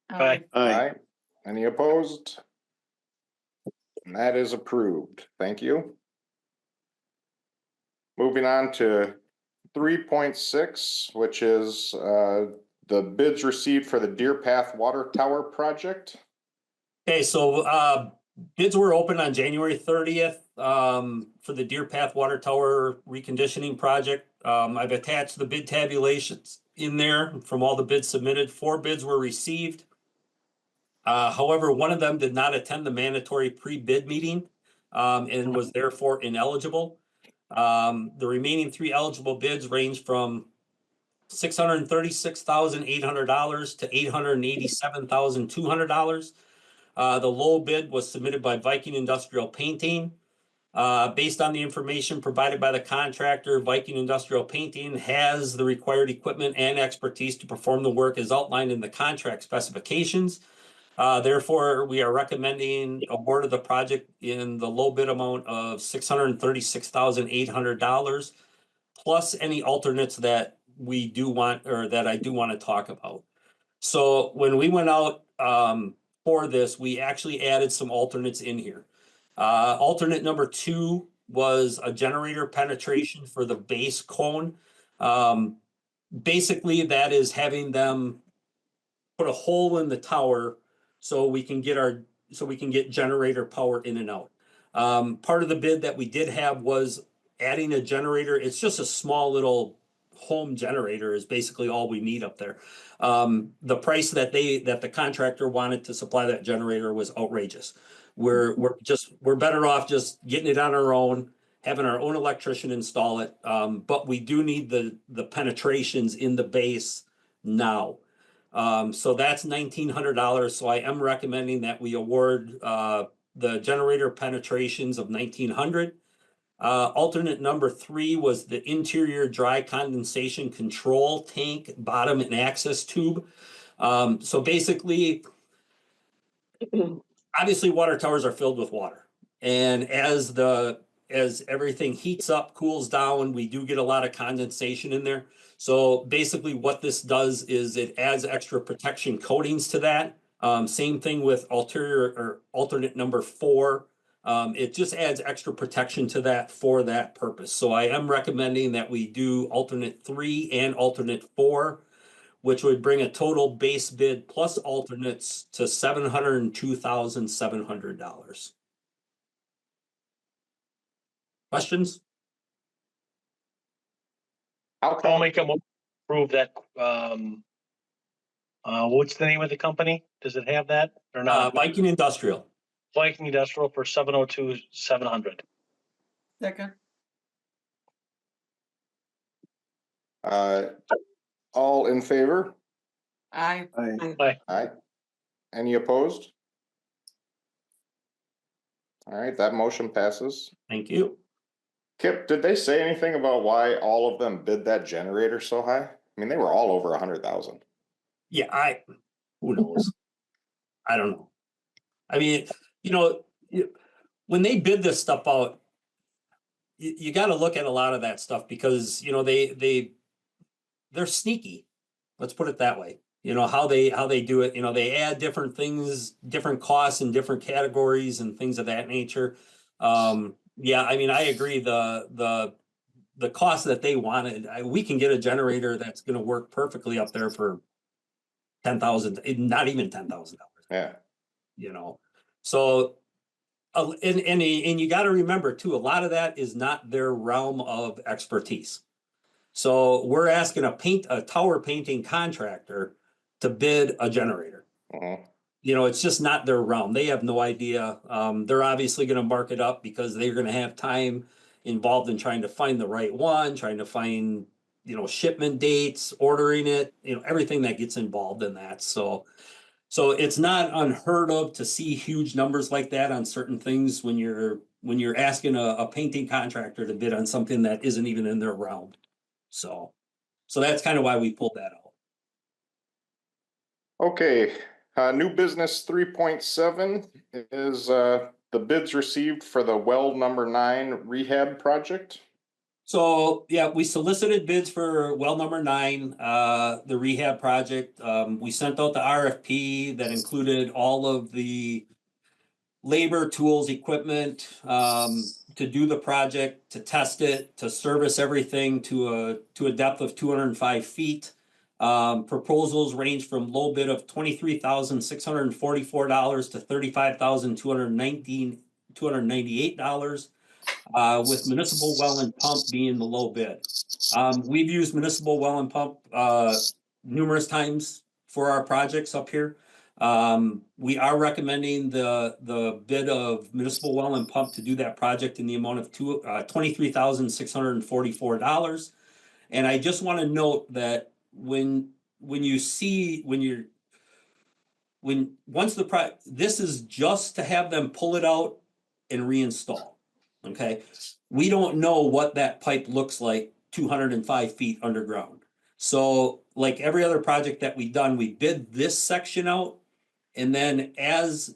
Aye. Aye. Any opposed? And that is approved. Thank you. Moving on to 3.6, which is the bids received for the Deer Path Water Tower project. Okay, so bids were open on January 30th for the Deer Path Water Tower reconditioning project. I've attached the bid tabulations in there from all the bids submitted. 4 bids were received. However, one of them did not attend the mandatory pre-bid meeting and was therefore ineligible. The remaining 3 eligible bids range from $636,800 to $887,200. The low bid was submitted by Viking Industrial Painting. Based on the information provided by the contractor, Viking Industrial Painting has the required equipment and expertise to perform the work as outlined in the contract specifications. Therefore, we are recommending award of the project in the low bid amount of $636,800, plus any alternates that we do want, or that I do want to talk about. So when we went out for this, we actually added some alternates in here. Alternate number 2 was a generator penetration for the base cone. Basically, that is having them put a hole in the tower so we can get generator power in and out. Part of the bid that we did have was adding a generator. It's just a small little home generator is basically all we need up there. The price that the contractor wanted to supply that generator was outrageous. We're better off just getting it on our own, having our own electrician install it. But we do need the penetrations in the base now. So that's $1,900. So I am recommending that we award the generator penetrations of 1,900. Alternate number 3 was the interior dry condensation control tank, bottom and access tube. So basically, obviously water towers are filled with water. And as everything heats up, cools down, we do get a lot of condensation in there. So basically what this does is it adds extra protection coatings to that. Same thing with alternate number 4. It just adds extra protection to that for that purpose. So I am recommending that we do alternate 3 and alternate 4, which would bring a total base bid plus alternates to $702,700. Questions? I'll make a motion to approve that. What's the name of the company? Does it have that or not? Viking Industrial. Viking Industrial for 702,700. Second. All in favor? I, Aye. Any opposed? All right, that motion passes. Thank you. Kip, did they say anything about why all of them bid that generator so high? I mean, they were all over 100,000. Yeah, who knows? I don't know. I mean, when they bid this stuff out, you got to look at a lot of that stuff because, they're sneaky. Let's put it that way. How they do it, they add different things, different costs in different categories and things of that nature. Yeah, I mean, I agree. The cost that they wanted, we can get a generator that's going to work perfectly up there for $10,000, not even $10,000. Yeah. So, and you got to remember too, a lot of that is not their realm of expertise. So we're asking a tower painting contractor to bid a generator. Uh-huh. It's just not their realm. They have no idea. They're obviously going to mark it up because they're going to have time involved in trying to find the right one, trying to find, shipment dates, ordering it, everything that gets involved in that. So it's not unheard of to see huge numbers like that on certain things when you're asking a painting contractor to bid on something that isn't even in their realm. So that's kind of why we pulled that out. Okay, new business 3.7 is the bids received for the well number 9 rehab project. So yeah, we solicited bids for well number 9, the rehab project. We sent out the RFP that included all of the labor, tools, equipment, to do the project, to test it, to service everything to a depth of 205 feet. Proposals range from low bid of $23,644 to $35,298, with municipal well and pump being the low bid. We've used municipal well and pump numerous times for our projects up here. We are recommending the bid of municipal well and pump to do that project in the amount of $23,644. And I just want to note that once this is just to have them pull it out and reinstall. Okay. We don't know what that pipe looks like 205 feet underground. So like every other project that we've done, we bid this section out. And then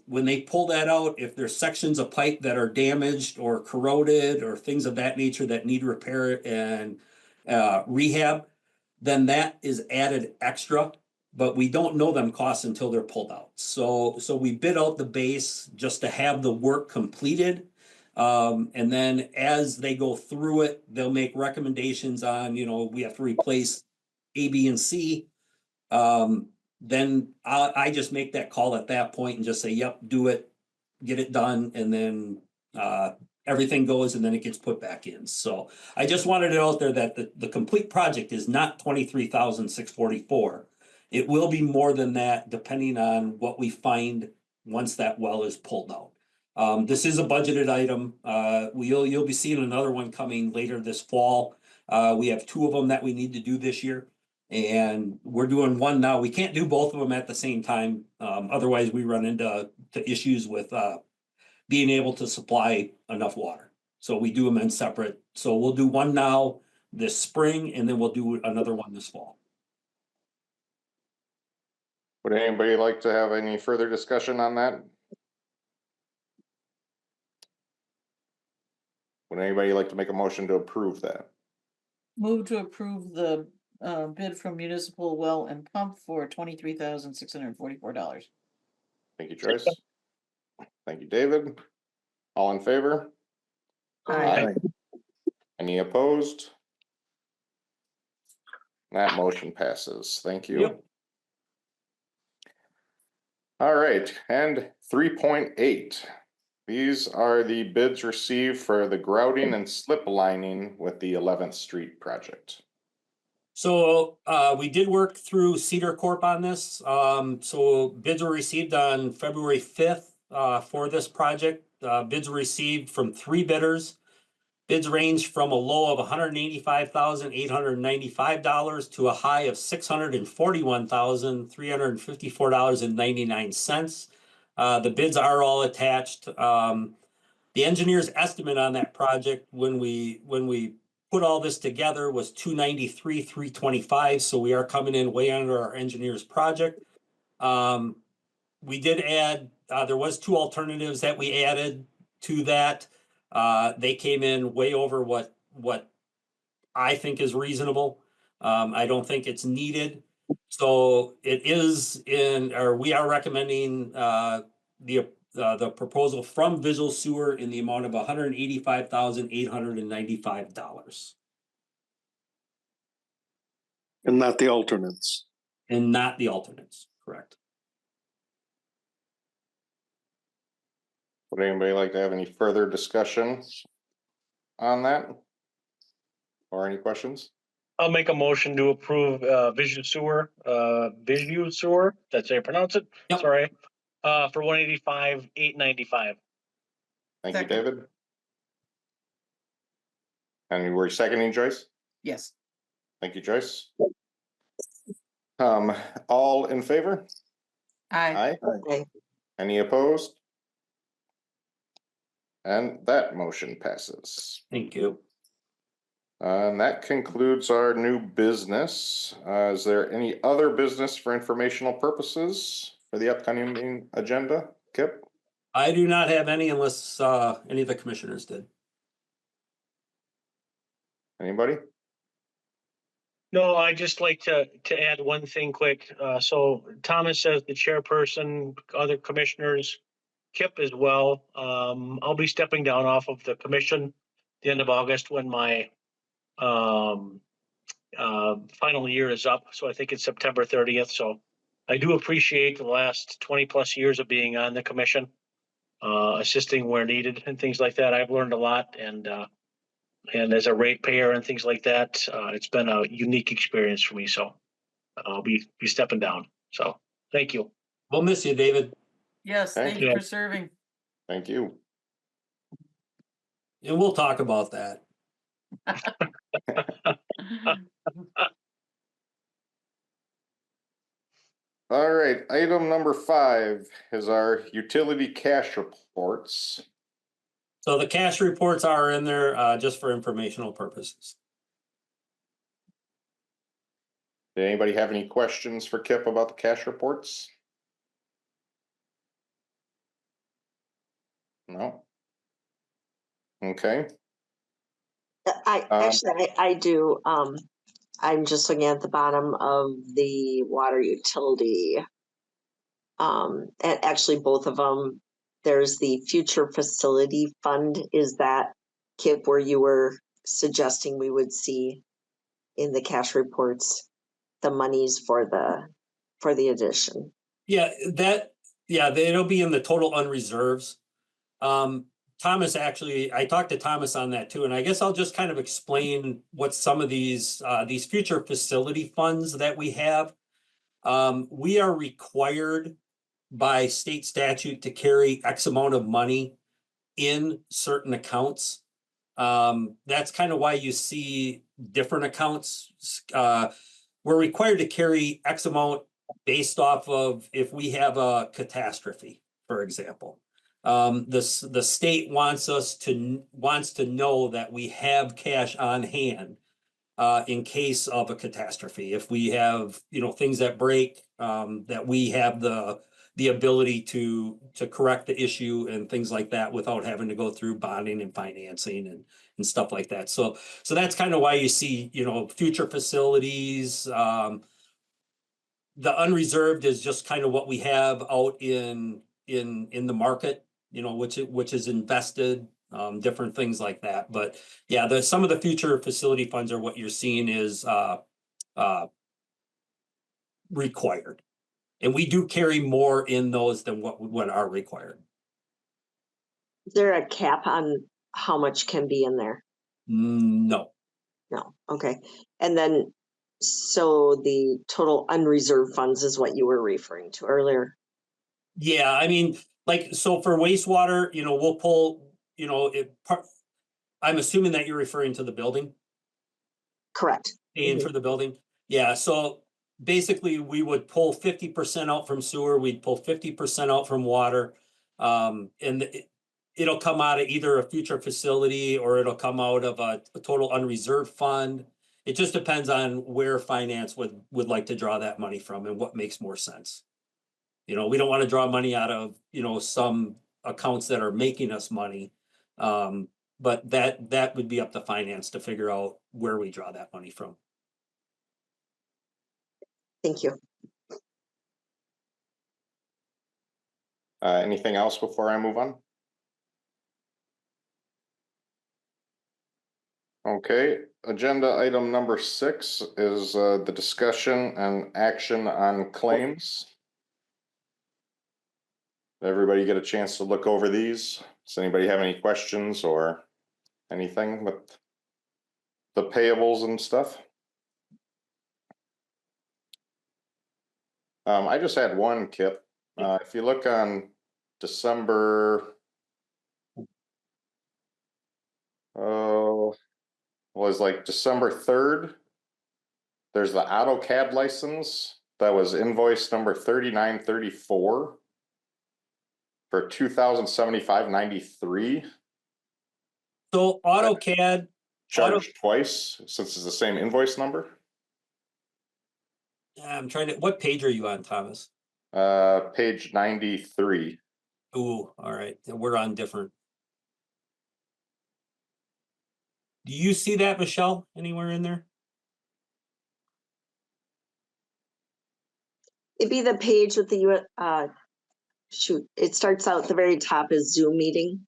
when they pull that out, if there's sections of pipe that are damaged or corroded or things of that nature that need repair and rehab, then that is added extra, but we don't know them costs until they're pulled out. So we bid out the base just to have the work completed. And then as they go through it, they'll make recommendations on, we have to replace A, B, and C. Then I just make that call at that point and just say, yep, do it, get it done. And then everything goes and then it gets put back in. So I just wanted it out there that the complete project is not $23,644. It will be more than that depending on what we find once that well is pulled out. This is a budgeted item. You'll be seeing another one coming later this fall. We have 2 of them that we need to do this year. And we're doing one now. We can't do both of them at the same time. Otherwise we run into issues with being able to supply enough water. So we do them in separate. So we'll do one now this spring, and then we'll do another one this fall. Would anybody like to have any further discussion on that? Would anybody like to make a motion to approve that? Move to approve the bid from Municipal Well and Pump for $23,644. Thank you, Joyce. Thank you, David. All in favor? Aye. Any opposed? That motion passes. Thank you. Yep. All right, and 3.8. These are the bids received for the grouting and slip lining with the 11th Street project. So we did work through Cedar Corp on this. So bids were received on February 5th for this project. Bids were received from 3 bidders. Bids range from a low of $185,895 to a high of $641,354.99. The bids are all attached. The engineer's estimate on that project when we put all this together was $293,325. So we are coming in way under our engineer's project. We did add, there was 2 alternatives that we added to that. They came in way over what I think is reasonable. I don't think it's needed. So it is we are recommending the proposal from Visual Sewer in the amount of $185,895. And not the alternates. And not the alternates, correct? Would anybody like to have any further discussion on that? Or any questions? I'll make a motion to approve Vision Sewer, that's how you pronounce it, Yep. sorry. For $185,895. Thank you, Second. David. And you were seconding, Joyce? Yes. Thank you, Joyce. All in favor? Aye. Okay. Any opposed? And that motion passes. Thank you. And that concludes our new business. Is there any other business for informational purposes for the upcoming agenda? Kip? I do not have any unless any of the commissioners did. Anybody? No, I'd just like to add one thing quick. So Thomas says the chairperson, other commissioners, Kip as well. I'll be stepping down off of the commission the end of August when my final year is up. So I think it's September 30th. So I do appreciate the last 20+ years of being on the commission, assisting where needed and things like that. I've learned a lot, and as a ratepayer and things like that, it's been a unique experience for me. So I'll be stepping down. So thank you. We'll miss you, David. Yes, Thank thank you you. for serving. Thank you. And we'll talk about that. All right, item number 5 is our utility cash reports. So the cash reports are in there just for informational purposes. Did anybody have any questions for Kip about the cash reports? No? Okay. I do. I'm just looking at the bottom of the water utility. And actually both of them, there's the future facility fund. Is that, Kip, where you were suggesting we would see in the cash reports the monies for the addition? Yeah, it'll be in the total unreserves. Thomas, actually, I talked to Thomas on that too, and I guess I'll just kind of explain what some of these future facility funds that we have. We are required by state statute to carry X amount of money in certain accounts. That's kind of why you see different accounts. We're required to carry X amount based off of if we have a catastrophe, for example. The state wants to know that we have cash on hand in case of a catastrophe. If we have, things that break, that we have the ability to correct the issue and things like that without having to go through bonding and financing and stuff like that. So that's kind of why you see, future facilities. The unreserved is just kind of what we have out in the market, which is invested, different things like that. But yeah, some of the future facility funds are what you're seeing is required. And we do carry more in those than what are required. Is there a cap on how much can be in there? No. No, okay. And then, so the total unreserved funds is what you were referring to earlier. Yeah, I mean, so for wastewater, we'll pull, I'm assuming that you're referring to the building, Correct. paying for the building. Yeah, so basically we would pull 50% out from sewer, we'd pull 50% out from water. And it'll come out of either a future facility or it'll come out of a total unreserved fund. It just depends on where finance would like to draw that money from and what makes more sense. We don't want to draw money out of, some accounts that are making us money. But that would be up to finance to figure out where we draw that money from. Thank you. Anything else before I move on? Okay, agenda item number 6 is the discussion and action on claims. Did everybody get a chance to look over these? Does anybody have any questions or anything with the payables and stuff? I just had one, Kip. If you look on December, was like December 3rd, there's the AutoCAD license that was invoice number 3934 for $2,075.93. So AutoCAD charged twice since it's the same invoice number. I'm trying to, what page are you on, Thomas? Page 93. Ooh, all right. We're on different. Do you see that, Michelle, anywhere in there? It'd be the page with the shoot, it starts out at the very top is Zoom meeting.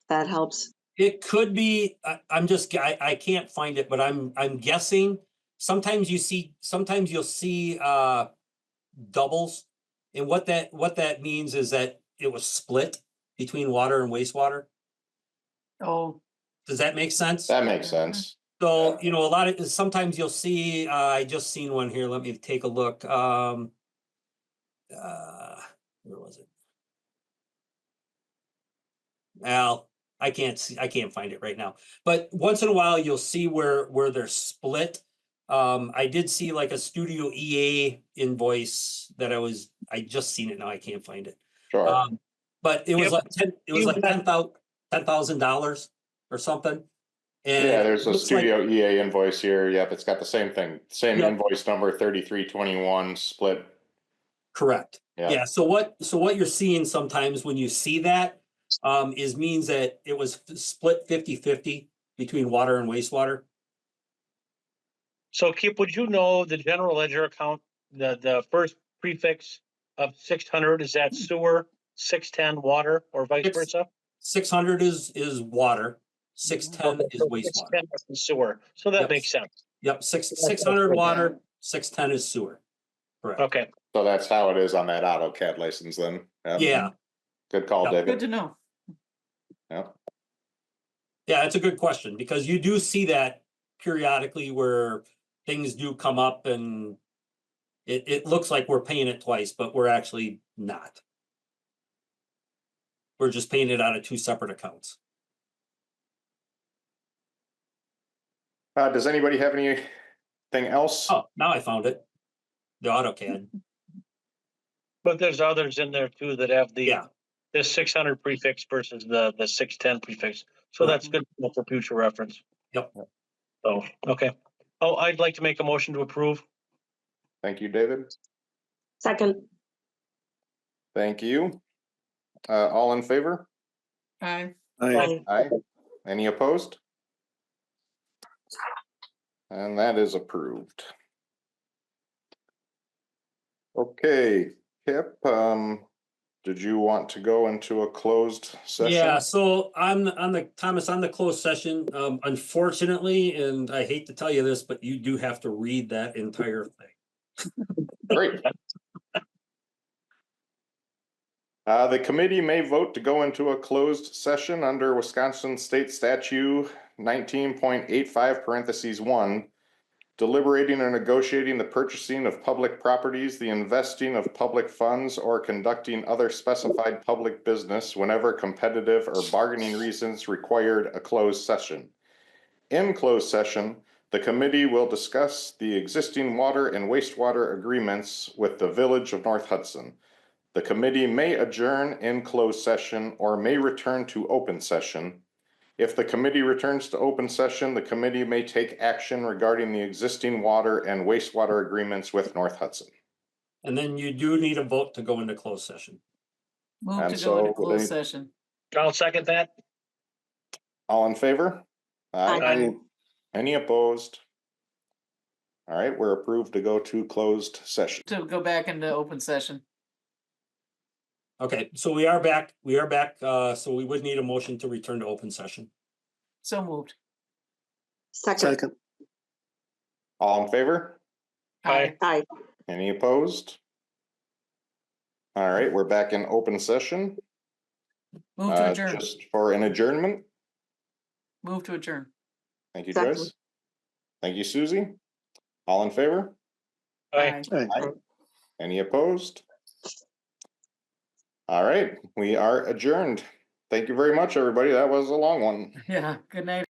That helps. It could be, I can't find it, but I'm guessing sometimes you'll see doubles. And what that means is that it was split between water and wastewater. Oh, Does that make sense? That makes sense. So, sometimes you'll see, I just seen one here. Let me take a look. Where was it? Al, I can't find it right now. But once in a while, you'll see where they're split. I did see like a Studio EA invoice that I just seen it now. I can't find it. Sure. But it was Yep. like $10,000 or something. And Yeah, there's a looks like- Studio EA invoice here. Yep, it's got the same thing. Same Yep. invoice number 3321 split. Correct. Yeah. Yeah. So what you're seeing sometimes when you see that means that it was split 50-50 between water and wastewater. So Kip, would you know the general ledger account, the first prefix of 600, is that sewer, 610 water, or vice versa? 600 is water, 610 is wastewater. 610 is sewer, so that Yep. makes sense. Yep, 600 water, 610 is sewer. Correct. Okay, So that's how it is on that AutoCAD license then. Yep. Yeah. Good call, Yep. good David. to know. Yep. Yeah, it's a good question because you do see that periodically where things do come up and It looks like we're paying it twice, but we're actually not. We're just paying it out of two separate accounts. Does anybody have anything else? Oh, now I found it. The AutoCAD. But there's others in there too that have the, Yeah. the 600 prefix versus the 610 prefix. So Right. that's good for future reference. Yep. So, okay. Oh, I'd like to make a motion to approve. Thank you, David. Second. Thank you. All in favor? Aye. Aye. Aye. Any opposed? And that is approved. Okay, Kip, did you want to go into a closed session? Yeah, so on the Thomas, on the closed session, unfortunately, and I hate to tell you this, but you do have to read that entire thing. Great. The committee may vote to go into a closed session under Wisconsin State Statute 19.85 parentheses 1, deliberating or negotiating the purchasing of public properties, the investing of public funds, or conducting other specified public business whenever competitive or bargaining reasons required a closed session. In closed session, the committee will discuss the existing water and wastewater agreements with the Village of North Hudson. The committee may adjourn in closed session or may return to open session. If the committee returns to open session, the committee may take action regarding the existing water and wastewater agreements with North Hudson. And then you do need a vote to go into closed session. Move And to go into so would closed any- session. I'll second that. All in favor? Aye. Any opposed? All right, we're approved to go to closed session. To go back into open session. Okay, so we are back, so we would need a motion to return to open session. So moved. Second. Second. All in favor? Aye. Aye. Any opposed? All right, we're back in open session. Move to adjourn. Just for an adjournment. Move to adjourn. Thank you, Second. Joyce. Thank you, Susie. All in favor? Aye. Aye. Any opposed? All right, we are adjourned. Thank you very much, everybody. That was a long one. Yeah, good night.